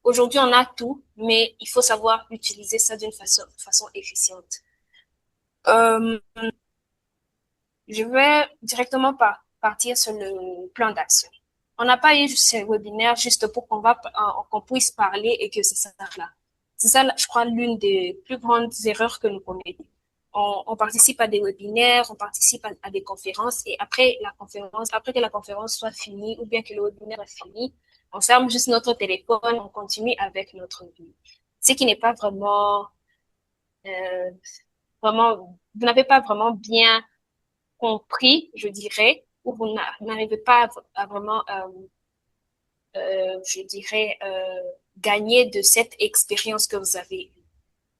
S1: aujourd'hui on a tout, mais il faut savoir utiliser ça d'une façon efficiente. Euh, je vais directement partir sur le plan d'action. On n'a pas eu ce webinaire juste pour qu'on puisse parler et que ça s'arrête là. C'est ça, je crois, l'une des plus grandes erreurs que nous commettons. On participe à des webinaires, on participe à des conférences et après que la conférence soit finie ou bien que le webinaire est fini, on ferme juste notre téléphone, on continue avec notre vie. Ce qui n'est pas euh, vous n'avez pas vraiment bien compris, je dirais, ou vous n'arrivez pas à vraiment, je dirais, gagner de cette expérience que vous avez eue.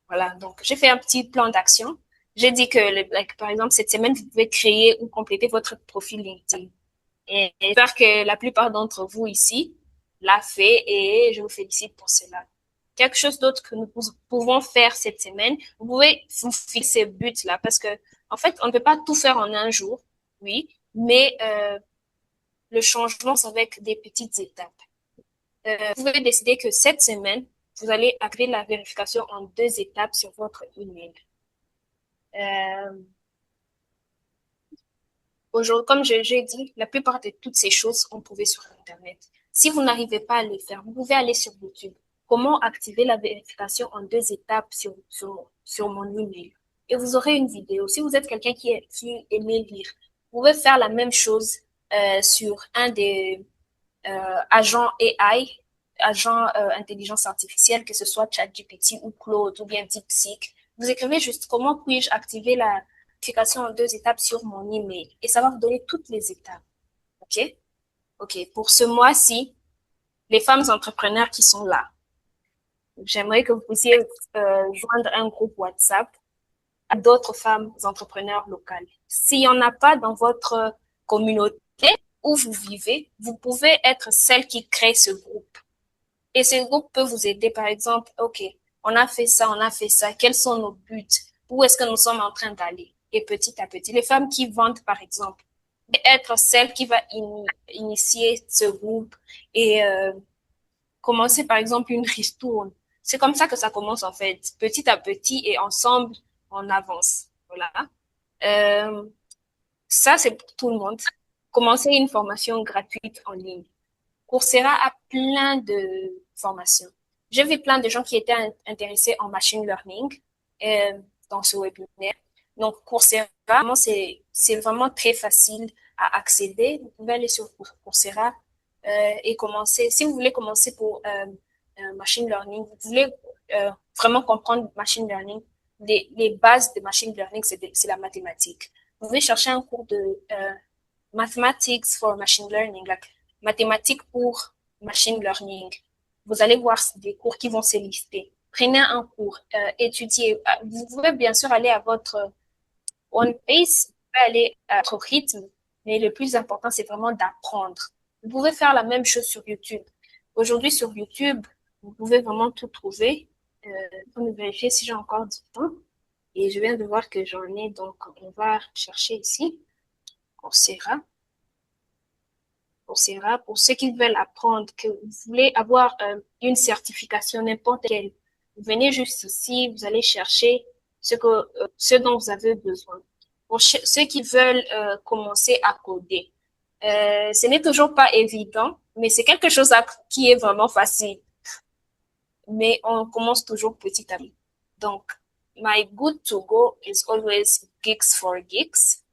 S1: Voilà, donc j'ai fait un petit plan d'action. J'ai dit que, par exemple, cette semaine, vous pouvez créer ou compléter votre profil LinkedIn. Et j'espère que la plupart d'entre vous ici l'a fait et je vous félicite pour cela. Quelque chose d'autre que nous pouvons faire cette semaine, vous pouvez vous fixer buts-là parce que, en fait, on ne peut pas tout faire en un jour, oui, mais le changement, c'est avec des petites étapes. Vous pouvez décider que cette semaine, vous allez activer la vérification en 2 étapes sur votre email. Aujourd'hui, comme j'ai dit, la plupart de toutes ces choses sont trouvées sur Internet. Si vous n'arrivez pas à les faire, vous pouvez aller sur YouTube. Comment activer la vérification en 2 étapes sur mon email. Et vous aurez une vidéo. Si vous êtes quelqu'un qui aime lire, vous pouvez faire la même chose sur un des agents AI, agents intelligence artificielle, que ce soit ChatGPT ou Claude ou bien DeepSeek. Vous écrivez juste comment puis-je activer la vérification en 2 étapes sur mon email et ça va vous donner toutes les étapes. OK? OK. Pour ce mois-ci, les femmes entrepreneurs qui sont là, j'aimerais que vous puissiez joindre un groupe WhatsApp à d'autres femmes entrepreneurs locales. S'il n'y en a pas dans votre communauté où vous vivez, vous pouvez être celle qui crée ce groupe. Et ce groupe peut vous aider, par exemple, OK, on a fait ça, quels sont nos buts, où est-ce que nous sommes en train d'aller. Et petit à petit, les femmes qui vendent, par exemple, être celle qui va initier ce groupe et commencer, par exemple, une ristourne. C'est comme ça que ça commence, en fait, petit à petit et ensemble, on avance. Voilà. Ça, c'est pour tout le monde. Commencer une formation gratuite en ligne. Coursera a plein de formations. J'ai vu plein de gens qui étaient intéressés en machine learning dans ce webinaire. Donc, Coursera, c'est vraiment très facile à accéder. Vous pouvez aller sur Coursera et commencer. Si vous voulez commencer pour machine learning, vous voulez vraiment comprendre machine learning, les bases de machine learning, c'est la mathématique. Vous pouvez chercher un cours de mathematics for machine learning, like mathématiques pour machine learning. Vous allez voir des cours qui vont se lister. Prenez un cours, étudiez. Vous pouvez bien sûr aller à votre one pace, vous pouvez aller à votre rythme, mais le plus important, c'est vraiment d'apprendre. Vous pouvez faire la même chose sur YouTube. Aujourd'hui, sur YouTube, vous pouvez vraiment tout trouver. Pour me vérifier si j'ai encore du temps. Et je viens de voir que j'en ai, donc on va chercher ici. Coursera. Coursera, pour ceux qui veulent apprendre, que vous voulez avoir une certification n'importe quelle, vous venez juste ici, vous allez chercher ce dont vous avez besoin. Pour ceux qui veulent commencer à coder, ce n'est toujours pas évident, mais c'est quelque chose qui est vraiment facile. Mais on commence toujours petit à petit. Donc, my good to go is always Geeks for Geeks.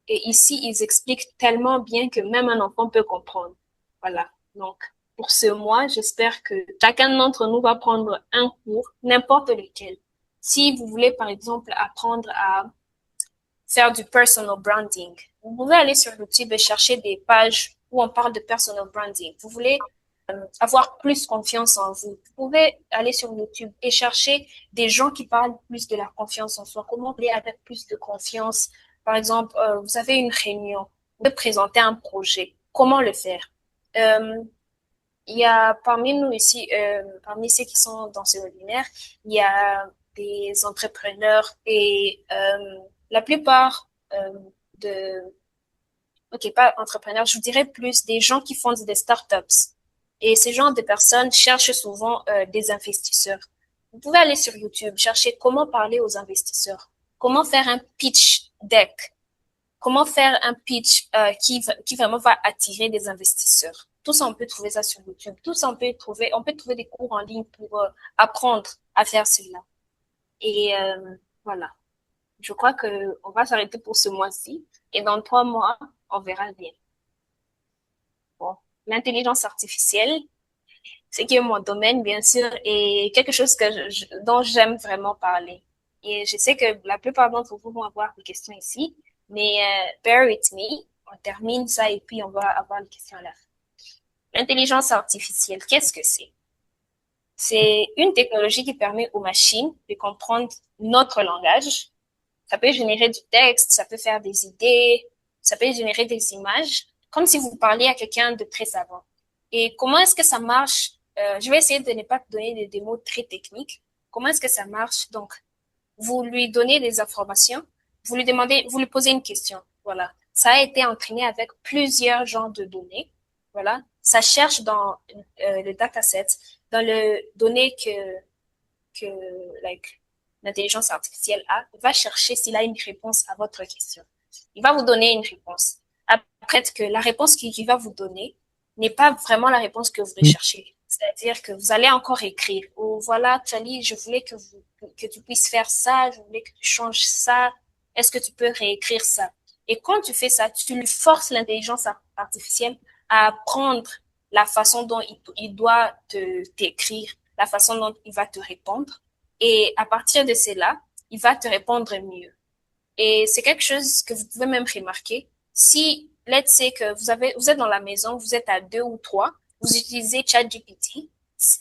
S1: Et ici, ils expliquent tellement bien que même un enfant peut comprendre. Voilà. Donc, pour ce mois, j'espère que chacun d'entre nous va prendre un cours, n'importe lequel. Si vous voulez, par exemple, apprendre à faire du personal branding, vous pouvez aller sur YouTube et chercher des pages où on parle de personal branding. Vous voulez avoir plus confiance en vous. Vous pouvez aller sur YouTube et chercher des gens qui parlent plus de la confiance en soi. Comment parler avec plus de confiance. Par exemple, vous avez une réunion, vous pouvez présenter un projet. Comment le faire? Il y a parmi nous ici, parmi ceux qui sont dans ce webinaire, il y a des entrepreneurs et la plupart de, ok, pas entrepreneurs, je vous dirais plus des gens qui font des startups. Et ce genre de personnes cherchent souvent des investisseurs. Vous pouvez aller sur YouTube, chercher comment parler aux investisseurs, comment faire un pitch deck, comment faire un pitch qui vraiment va attirer des investisseurs. Tout ça, on peut trouver ça sur YouTube. Tout ça, on peut trouver des cours en ligne pour apprendre à faire cela. Et voilà. Je crois que on va s'arrêter pour ce mois-ci. Et dans 3 mois, on verra bien. Bon. L'intelligence artificielle, ce qui est mon domaine, bien sûr, et quelque chose dont j'aime vraiment parler. Et je sais que la plupart d'entre vous vont avoir des questions ici, mais bear with me, on termine ça et puis on va avoir les questions à la fin. L'intelligence artificielle, qu'est-ce que c'est? C'est une technologie qui permet aux machines de comprendre notre langage. Ça peut générer du texte, ça peut faire des idées, ça peut générer des images, comme si vous parliez à quelqu'un de très savant. Et comment est-ce que ça marche? Je vais essayer de ne pas donner des mots très techniques. Comment est-ce que ça marche? Donc, vous lui donnez des informations, vous lui demandez, vous lui posez une question. Voilà. Ça a été entraîné avec plusieurs genres de données. Voilà. Ça cherche dans le dataset, dans le données que l'intelligence artificielle va chercher s'il a une réponse à votre question. Il va vous donner une réponse. Après que la réponse qu'il va vous donner n'est pas vraiment la réponse que vous recherchez. C'est-à-dire que vous allez encore écrire. Oh, voilà, Charlie, je voulais que tu puisses faire ça, je voulais que tu changes ça. Est-ce que tu peux réécrire ça? Et quand tu fais ça, tu lui forces l'intelligence artificielle à apprendre la façon dont il doit t'écrire, la façon dont il va te répondre. Et à partir de cela, il va te répondre mieux. Et c'est quelque chose que vous pouvez même remarquer. Si, let's say que vous êtes dans la maison, vous êtes à 2 ou 3, vous utilisez ChatGPT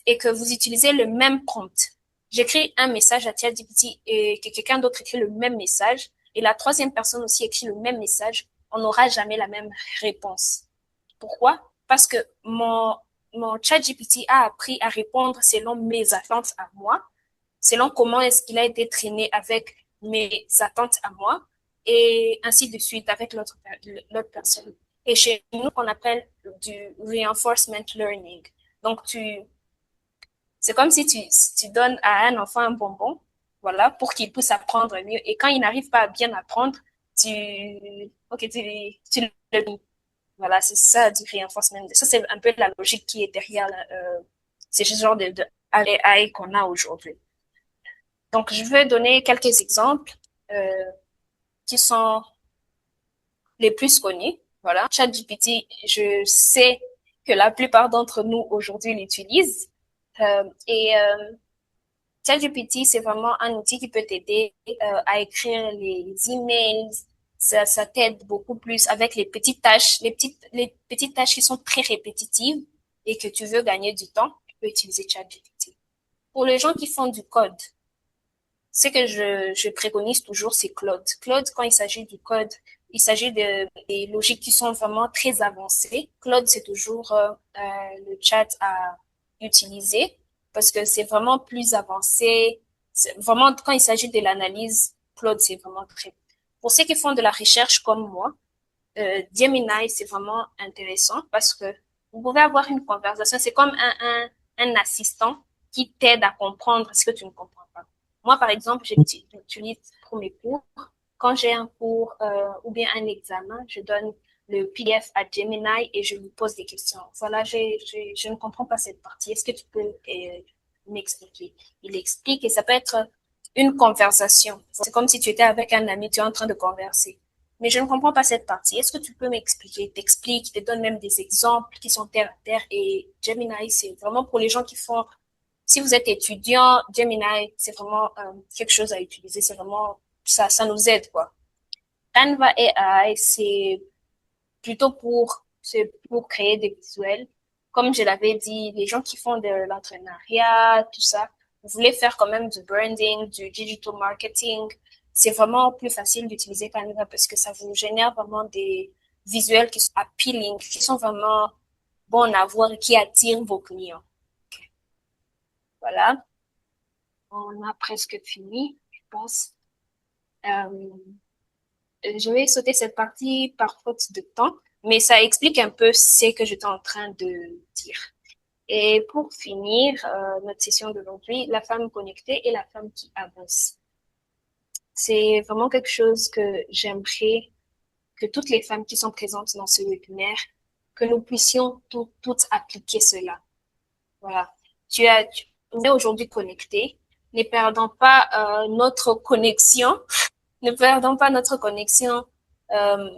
S1: et que vous utilisez le même prompt. J'écris un message à ChatGPT et que quelqu'un d'autre écrit le même message et la troisième personne aussi écrit le même message, on n'aura jamais la même réponse. Pourquoi? Parce que mon ChatGPT a appris à répondre selon mes attentes à moi, selon comment est-ce qu'il a été traîné avec mes attentes à moi, et ainsi de suite avec l'autre personne. Et chez nous, on appelle du reinforcement learning. Donc, c'est comme si tu donnes à un enfant un bonbon, voilà, pour qu'il puisse apprendre mieux. Et quand il n'arrive pas à bien apprendre, tu le mis. Voilà, c'est ça du reinforcement. Ça, c'est un peu la logique qui est derrière ce genre de AI qu'on a aujourd'hui. Donc, je vais donner quelques exemples qui sont les plus connus. Voilà, ChatGPT, je sais que la plupart d'entre nous aujourd'hui l'utilisent. Et ChatGPT, c'est vraiment un outil qui peut t'aider à écrire les emails, ça t'aide beaucoup plus avec les petites tâches qui sont très répétitives et que tu veux gagner du temps, tu peux utiliser ChatGPT. Pour les gens qui font du code, ce que je préconise toujours, c'est Claude. Claude, quand il s'agit du code, il s'agit des logiques qui sont vraiment très avancées. Claude, c'est toujours le chat à utiliser parce que c'est vraiment plus avancé. Vraiment, quand il s'agit de l'analyse, Claude, c'est vraiment très... Pour ceux qui font de la recherche comme moi, Gemini, c'est vraiment intéressant parce que vous pouvez avoir une conversation. C'est comme un assistant qui t'aide à comprendre ce que tu ne comprends pas. Moi, par exemple, j'utilise pour mes cours. Quand j'ai un cours ou bien un examen, je donne le PDF à Gemini et je lui pose des questions. Voilà, je ne comprends pas cette partie. Est-ce que tu peux m'expliquer? Il explique et ça peut être une conversation. C'est comme si tu étais avec un ami, tu es en train de converser. Mais je ne comprends pas cette partie. Est-ce que tu peux m'expliquer? Il t'explique, il te donne même des exemples qui sont terre à terre. Et Gemini, c'est vraiment pour les gens qui font... Si vous êtes étudiant, Gemini, c'est vraiment quelque chose à utiliser. C'est vraiment... Ça nous aide, quoi. Canva AI, c'est pour créer des visuels. Comme je l'avais dit, les gens qui font de l'entrepreneuriat, tout ça, vous voulez faire quand même du branding, du digital marketing, c'est vraiment plus facile d'utiliser Canva parce que ça vous génère vraiment des visuels qui sont appealing, qui sont vraiment bons à voir et qui attirent vos clients. Voilà. On a presque fini, je pense. Euh, je vais sauter cette partie par faute de temps, mais ça explique un peu ce que j'étais en train de dire. Et pour finir notre session d'aujourd'hui, la femme connectée et la femme qui avance. C'est vraiment quelque chose que j'aimerais que toutes les femmes qui sont présentes dans ce webinaire, que nous puissions toutes appliquer cela. Voilà. On est aujourd'hui connecté. Ne perdons pas notre connexion. Ne perdons pas notre connexion euh,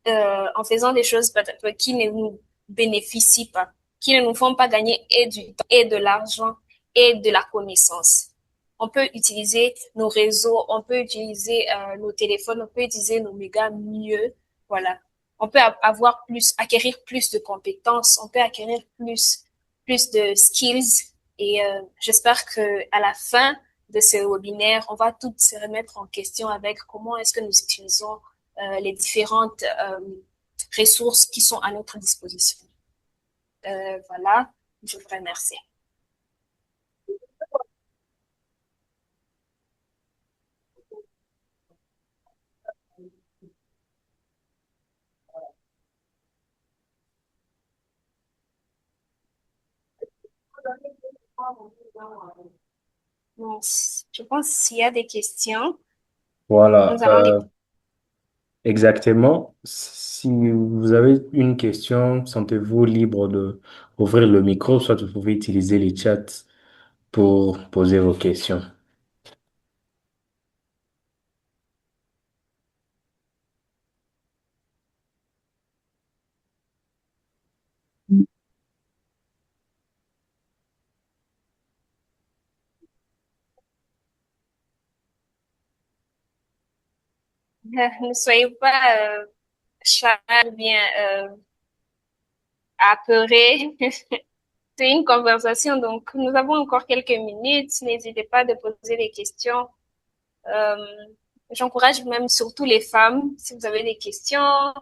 S1: en faisant des choses peut-être qui ne nous bénéficient pas, qui ne nous font pas gagner et du temps et de l'argent et de la connaissance. On peut utiliser nos réseaux, on peut utiliser nos téléphones, on peut utiliser nos mégas mieux. Voilà. On peut acquérir plus de compétences, on peut acquérir plus de skills. Et j'espère que à la fin de ce webinaire, on va toutes se remettre en question avec comment est-ce que nous utilisons les différentes ressources qui sont à notre disposition. Voilà, je vous remercie. Bon, je pense s'il y a des questions,
S2: Voilà,
S1: nous allons les...
S2: exactement. Si vous avez une question, sentez-vous libre de ouvrir le micro, soit vous pouvez utiliser les chats pour poser vos questions.
S1: Ne soyez pas Charles, bien apeuré. C'est une conversation, donc nous avons encore quelques minutes. N'hésitez pas de poser des questions. Euh, J'encourage même surtout les femmes, si vous avez des questions.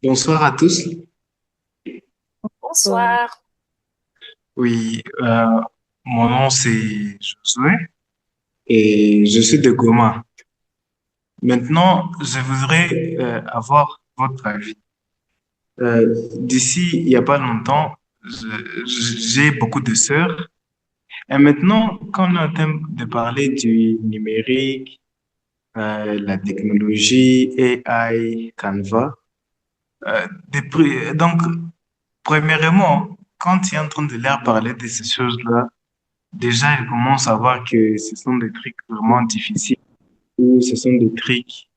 S4: Bonsoir à tous.
S1: Bonsoir.
S4: Oui, mon nom c'est Josué et je suis de Goma. Maintenant, je voudrais avoir votre avis. D'ici, il n'y a pas longtemps, j'ai beaucoup de sœurs. Et maintenant, quand on est en train de parler du numérique, la technologie, AI, Canva, donc, premièrement, quand tu es en train de leur parler de ces choses-là, déjà, ils commencent à voir que ce sont des trucs vraiment difficiles ou ce sont des trucs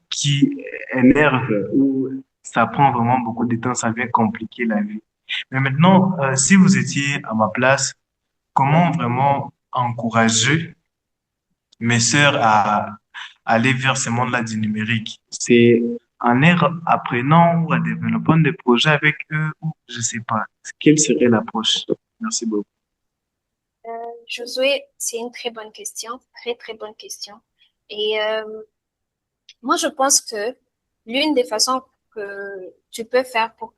S4: qui énervent ou ça prend vraiment beaucoup de temps, ça vient compliquer la vie. Mais maintenant, si vous étiez à ma place, comment vraiment encourager mes sœurs à aller vers ce monde-là du numérique. C'est en apprenant ou en développant des projets avec eux ou je sais pas. Quelle serait l'approche? Merci beaucoup.
S1: Josué, c'est une très bonne question, très très bonne question. Et moi, je pense que l'une des façons que tu peux faire pour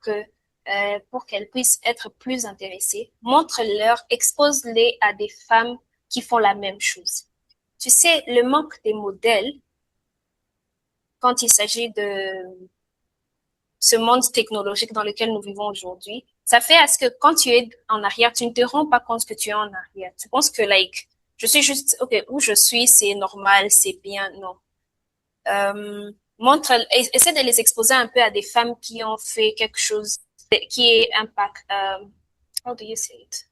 S1: qu'elles puissent être plus intéressées, montre-leur, expose-les à des femmes qui font la même chose. Tu sais, le manque des modèles quand il s'agit de ce monde technologique dans lequel nous vivons aujourd'hui, ça fait à ce que quand tu es en arrière, tu ne te rends pas compte que tu es en arrière. Tu penses que, je suis juste, OK, où je suis, c'est normal, c'est bien. Non. Essaie de les exposer un peu à des femmes qui ont fait quelque chose qui est impact, how do you say it?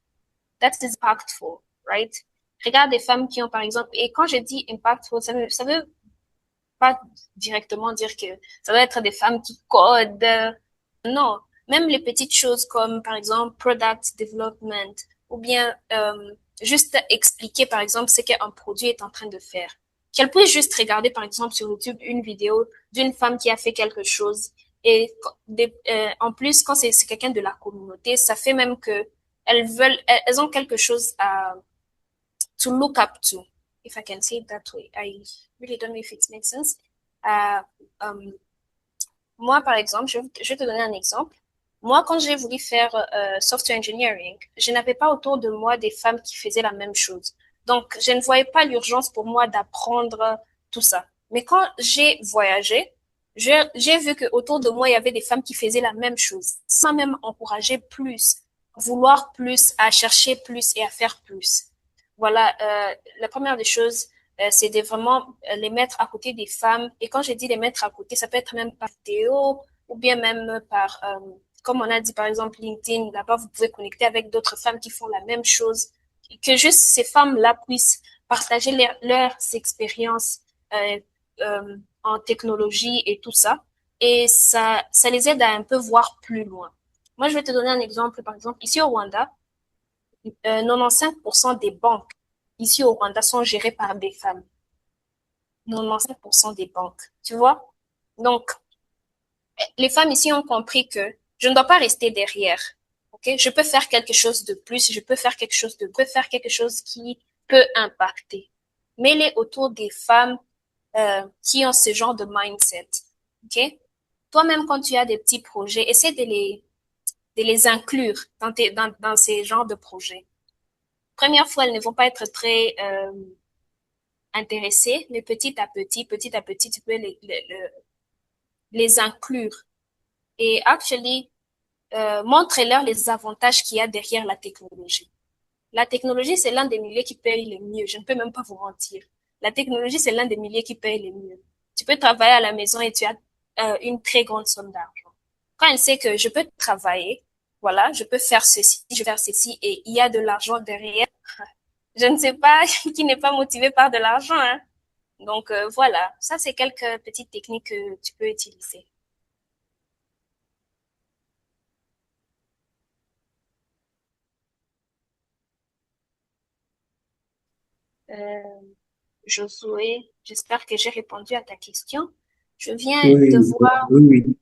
S1: That's impactful, right? Regarde des femmes qui ont, par exemple, et quand je dis impactful, ça veut pas directement dire que ça doit être des femmes qui codent. Non, même les petites choses comme, par exemple, product development ou bien juste expliquer, par exemple, ce qu'un produit est en train de faire. Qu'elle puisse juste regarder, par exemple, sur YouTube une vidéo d'une femme qui a fait quelque chose. Et en plus, quand c'est quelqu'un de la communauté, ça fait même que elles ont quelque chose à to look up to, if I can say it that way. I really don't know if it makes sense. Euh, um, Moi, par exemple, je vais te donner un exemple. Moi, quand j'ai voulu faire software engineering, je n'avais pas autour de moi des femmes qui faisaient la même chose. Donc, je ne voyais pas l'urgence pour moi d'apprendre tout ça. Mais quand j'ai voyagé, j'ai vu que autour de moi, il y avait des femmes qui faisaient la même chose. Ça m'a même encouragé plus, vouloir plus, à chercher plus et à faire plus. Voilà, la première des choses, c'est de vraiment les mettre à côté des femmes. Et quand je dis les mettre à côté, ça peut être même par vidéo ou bien même par, comme on a dit par exemple LinkedIn, là-bas vous pouvez connecter avec d'autres femmes qui font la même chose. Et que juste ces femmes-là puissent partager leurs expériences en technologie et tout ça. Et ça les aide à un peu voir plus loin. Moi, je vais te donner un exemple. Par exemple, ici au Rwanda, 95% des banques ici au Rwanda sont gérées par des femmes. 95% des banques, tu vois? Donc, les femmes ici ont compris que je ne dois pas rester derrière. OK? Je peux faire quelque chose de plus, je peux faire quelque chose qui peut impacter. Mets-les autour des femmes qui ont ce genre de mindset. OK? Toi-même, quand tu as des petits projets, essaie de les inclure dans ces genres de projets. Première fois, elles ne vont pas être très intéressées, mais petit à petit, tu peux les inclure. Et actually, montre-leur les avantages qu'il y a derrière la technologie. La technologie, c'est l'un des milieux qui paye le mieux. Je ne peux même pas vous mentir. La technologie, c'est l'un des milieux qui paye le mieux. Tu peux travailler à la maison et tu as une très grande somme d'argent. Quand elle sait que je peux travailler, voilà, je peux faire ceci, je peux faire ceci et il y a de l'argent derrière, je ne sais pas qui n'est pas motivé par de l'argent, hein. Donc voilà, ça c'est quelques petites techniques que tu peux utiliser. Euh, Josué, j'espère que j'ai répondu à ta question. Je viens de
S4: Oui,
S1: voir.
S4: oui, oui.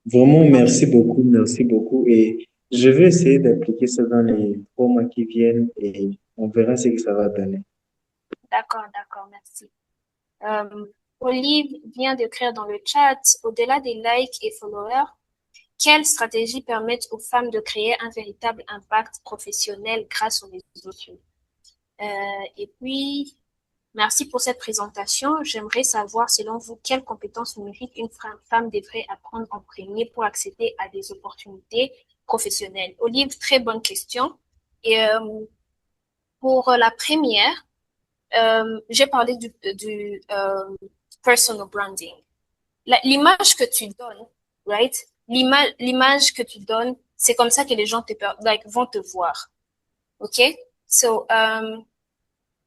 S4: Vraiment, merci beaucoup, merci beaucoup. Et je vais essayer d'appliquer ça dans les 3 mois qui viennent et on verra ce que ça va donner.
S1: D'accord, d'accord, merci. Euh, Olive vient d'écrire dans le chat, au-delà des likes et followers, quelles stratégies permettent aux femmes de créer un véritable impact professionnel grâce aux réseaux sociaux? Et puis, merci pour cette présentation. J'aimerais savoir, selon vous, quelles compétences numériques une femme devrait apprendre en premier pour accéder à des opportunités professionnelles. Olive, très bonne question. Et pour la première, j'ai parlé du personal branding. L'image que tu donnes, right? L'image que tu donnes, c'est comme ça que les gens vont te voir. OK? So,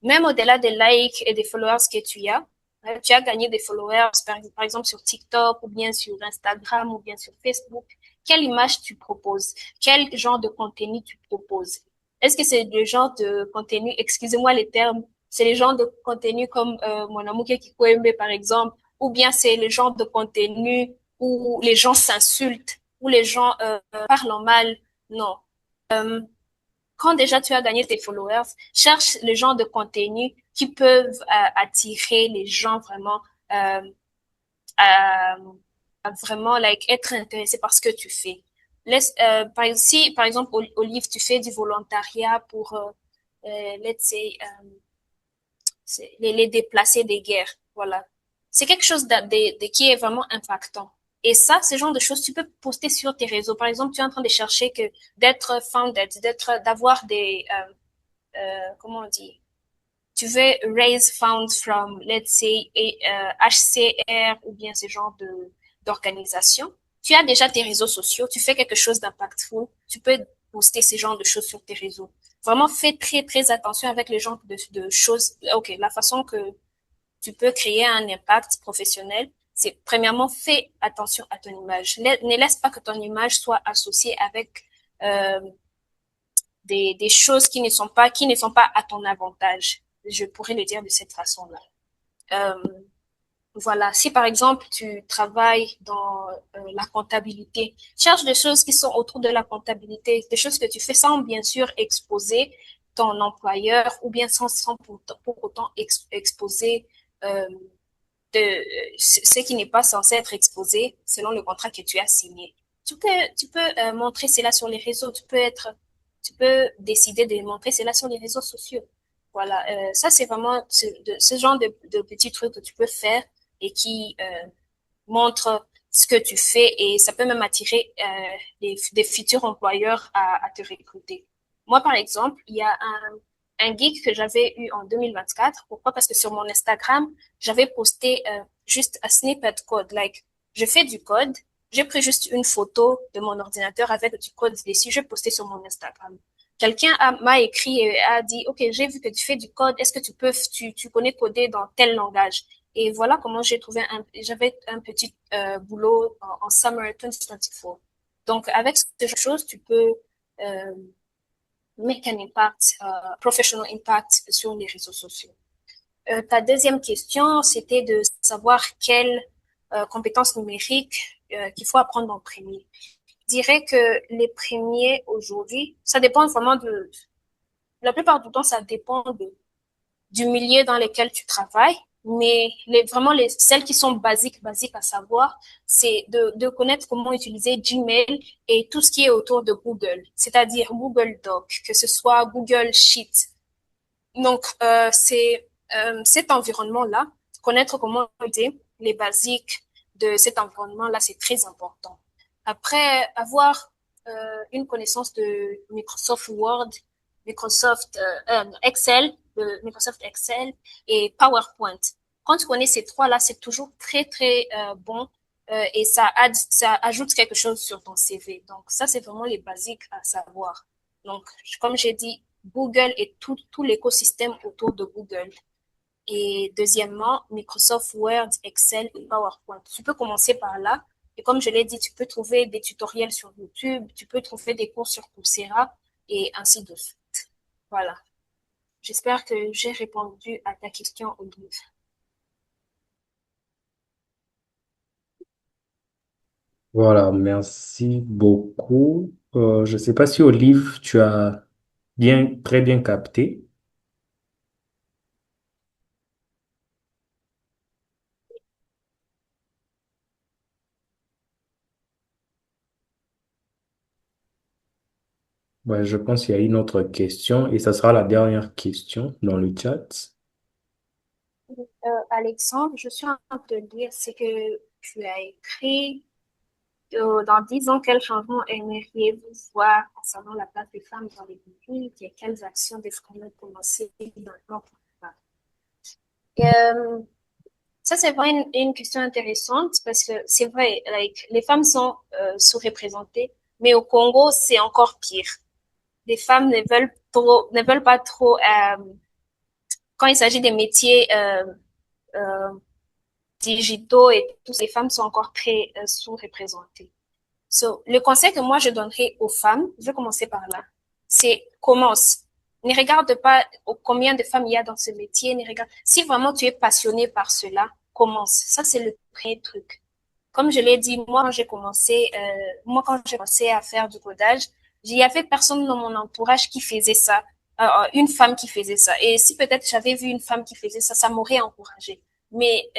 S1: même au-delà des likes et des followers que tu as gagné des followers, par exemple sur TikTok ou bien sur Instagram ou bien sur Facebook. Quelle image tu proposes? Quel genre de contenu tu proposes? Est-ce que c'est le genre de contenu, excusez-moi les termes c'est les genres de contenu comme mon amour Kikwembe, par exemple, ou bien c'est le genre de contenu où les gens s'insultent, où les gens parlent mal. Non. Euh, Quand déjà tu as gagné tes followers, cherche le genre de contenu qui peuvent attirer les gens vraiment euh, à, à vraiment like être intéressés par ce que tu fais. Si par exemple au livre tu fais du volontariat pour let's say les déplacés des guerres, voilà. C'est quelque chose qui est vraiment impactant. Et ça, ce genre de choses, tu peux poster sur tes réseaux. Par exemple, tu es en train de chercher d'être founded, d'avoir comment on dit, tu veux raise funds from, let's say, HCR ou bien ce genre d'organisation. Tu as déjà tes réseaux sociaux, tu fais quelque chose d'impactful, tu peux poster ce genre de choses sur tes réseaux. Vraiment, fais très, très attention avec les gens de choses. OK, la façon que tu peux créer un impact professionnel, c'est premièrement, fais attention à ton image. Ne laisse pas que ton image soit associée avec euh, des choses qui ne sont pas à ton avantage. Je pourrais le dire de cette façon-là. Euh, voilà. Si par exemple tu travailles dans la comptabilité, cherche des choses qui sont autour de la comptabilité, des choses que tu fais sans bien sûr exposer ton employeur ou bien sans pour autant exposer euh, de ce qui n'est pas censé être exposé selon le contrat que tu as signé. Tu peux montrer cela sur les réseaux. Tu peux décider de montrer cela sur les réseaux sociaux. Voilà, ça c'est vraiment ce genre de petits trucs que tu peux faire et qui montrent ce que tu fais et ça peut même attirer des futurs employeurs à te recruter. Moi, par exemple, il y a un gig que j'avais eu en 2024. Pourquoi? Parce que sur mon Instagram, j'avais posté juste un snippet code. Like, je fais du code, j'ai pris juste une photo de mon ordinateur avec du code dessus, j'ai posté sur mon Instagram. M'a écrit et a dit, OK, j'ai vu que tu fais du code, est-ce que tu connais coder dans tel langage? Et voilà comment j'avais un petit boulot en summer 2024. Donc, avec ce genre de choses, tu peux euh, make an impact, professional impact sur les réseaux sociaux. Ta deuxième question, c'était de savoir quelles compétences numériques qu'il faut apprendre en premier. Je dirais que les premiers aujourd'hui, ça dépend vraiment la plupart du temps, ça dépend du milieu dans lequel tu travailles. Mais celles qui sont basiques à savoir, c'est de connaître comment utiliser Gmail et tout ce qui est autour de Google, c'est-à-dire Google Doc, que ce soit Google Sheet. Donc, c'est cet environnement-là, connaître comment utiliser les basiques de cet environnement-là, c'est très important. Après avoir une connaissance de Microsoft Word, Microsoft Excel et PowerPoint. Quand tu connais ces trois-là, c'est toujours très, très bon et ça ajoute quelque chose sur ton CV. Donc, ça, c'est vraiment les basiques à savoir. Donc, comme j'ai dit, Google et tout l'écosystème autour de Google. Et deuxièmement, Microsoft Word, Excel et PowerPoint. Tu peux commencer par là. Et comme je l'ai dit, tu peux trouver des tutoriels sur YouTube, tu peux trouver des cours sur Coursera et ainsi de suite. Voilà. J'espère que j'ai répondu à ta question, Olive.
S2: Voilà, merci beaucoup. Je ne sais pas si Olive, tu as très bien capté. Ouais, je pense qu'il y a une autre question et ça sera la dernière question dans le chat.
S1: Alexandre, je suis en train de lire ce que tu as écrit. Dans 10 ans, quel changement aimeriez-vous voir concernant la place des femmes dans les politiques et quelles actions devraient commencer maintenant pour les femmes? Ça, c'est vraiment une question intéressante parce que c'est vrai, like, les femmes sont sous-représentées, mais au Congo, c'est encore pire. Les femmes ne veulent pas trop, quand il s'agit des métiers euh, digitaux et toutes les femmes sont encore très sous-représentées. So, le conseil que moi je donnerais aux femmes, je vais commencer par là, c'est commence. Ne regarde pas combien de femmes il y a dans ce métier. Ne regarde. Si vraiment tu es passionné par cela, commence. Ça, c'est le premier truc. Comme je l'ai dit, moi, quand j'ai commencé à faire du codage, il y avait personne dans mon entourage qui faisait ça, une femme qui faisait ça. Et si peut-être j'avais vu une femme qui faisait ça, ça m'aurait encouragée. Mais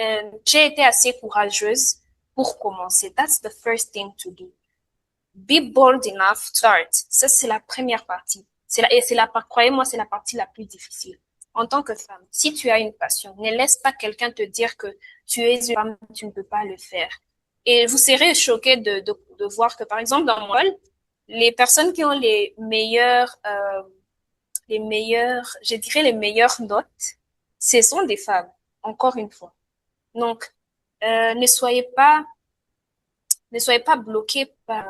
S1: j'ai été assez courageuse pour commencer. That's the first thing to do. Be bold enough, start. Ça, c'est la première partie. Croyez-moi, c'est la partie la plus difficile. En tant que femme, si tu as une passion, ne laisse pas quelqu'un te dire que tu es une femme, tu ne peux pas le faire. Et vous serez choqués de voir que, par exemple, dans mon école, les personnes qui ont je dirais les meilleures notes, ce sont des femmes, encore une fois. Donc, euh, ne soyez pas, ne soyez pas bloqués par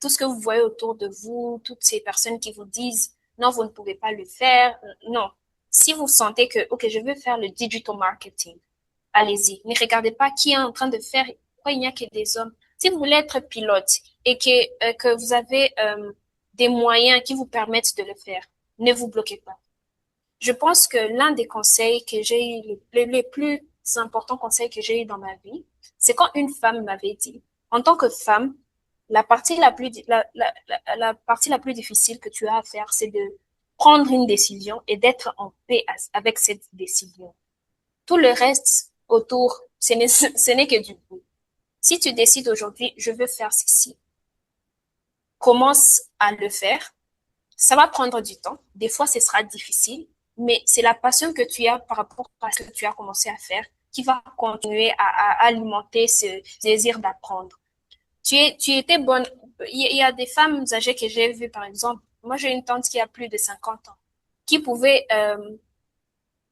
S1: tout ce que vous voyez autour de vous, toutes ces personnes qui vous disent, non, vous ne pouvez pas le faire. Non. Si vous sentez que, OK, je veux faire le digital marketing, allez-y. Ne regardez pas qui est en train de faire. Pourquoi il n'y a que des hommes? Si vous voulez être pilote et que vous avez des moyens qui vous permettent de le faire, ne vous bloquez pas. Je pense que l'un des conseils que j'ai eu, les plus importants conseils que j'ai eu dans ma vie, c'est quand une femme m'avait dit, en tant que femme, la partie la plus difficile que tu as à faire, c'est de prendre une décision et d'être en paix avec cette décision. Tout le reste autour, ce n'est que du bruit. Si tu décides aujourd'hui, je veux faire ceci, commence à le faire. Ça va prendre du temps. Des fois, ce sera difficile, mais c'est la passion que tu as par rapport à ce que tu as commencé à faire qui va continuer à alimenter ce désir d'apprendre. Tu étais bonne. Il y a des femmes âgées que j'ai vues, par exemple. Moi, j'ai une tante qui a plus de 50 ans, qui pouvait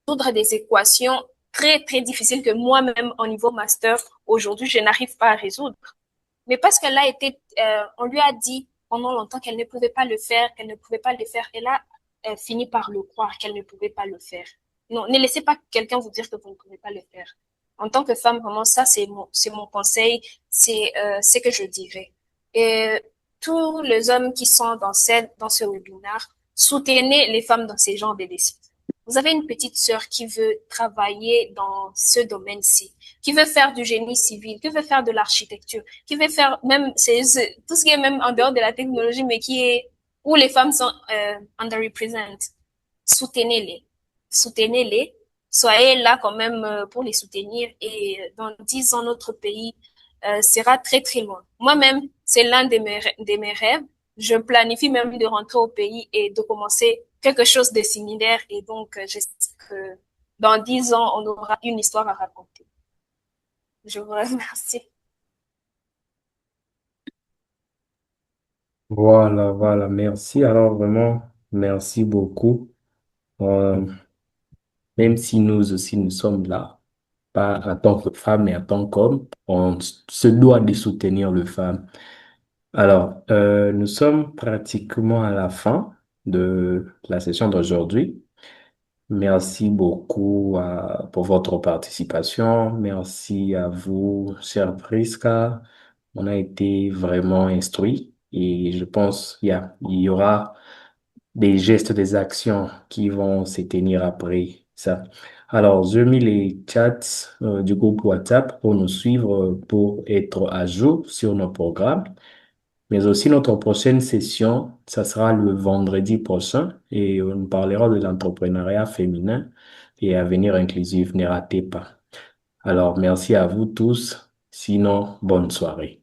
S1: résoudre des équations très, très difficiles que moi-même, au niveau master, aujourd'hui, je n'arrive pas à résoudre. Mais parce qu'elle a été, on lui a dit pendant longtemps qu'elle ne pouvait pas le faire, qu'elle ne pouvait pas le faire. Elle a fini par le croire qu'elle ne pouvait pas le faire. Non, ne laissez pas quelqu'un vous dire que vous ne pouvez pas le faire. En tant que femme, vraiment, ça, c'est mon conseil, c'est que je dirais. Et tous les hommes qui sont dans ce webinaire, soutenez les femmes dans ces genres de décisions. Vous avez une petite sœur qui veut travailler dans ce domaine-ci, qui veut faire du génie civil, qui veut faire de l'architecture, qui veut faire même tout ce qui est même en dehors de la technologie, mais qui est où les femmes sont underrepresented. Soutenez-les, soutenez-les, soyez là quand même pour les soutenir et dans 10 ans notre pays sera très très loin. Moi-même, c'est l'un de mes rêves. Je planifie même de rentrer au pays et de commencer quelque chose de similaire et donc j'espère que dans 10 ans on aura une histoire à raconter. Je vous remercie.
S2: Voilà, voilà, merci. Alors vraiment, merci beaucoup. Euh, Même si nous aussi nous sommes là, pas en tant que femme, mais en tant qu'homme, on se doit de soutenir les femmes. Alors, nous sommes pratiquement à la fin de la session d'aujourd'hui. Merci beaucoup pour votre participation. Merci à vous, chère Priska. On a été vraiment instruits et je pense il y aura des gestes, des actions qui vont se tenir après ça. Alors, je mis les chats du groupe WhatsApp pour nous suivre, pour être à jour sur nos programmes. Mais aussi notre prochaine session, ça sera le vendredi prochain et on parlera de l'entrepreneuriat féminin et avenir inclusif. Ne ratez pas. Alors, merci à vous tous. Sinon, bonne soirée.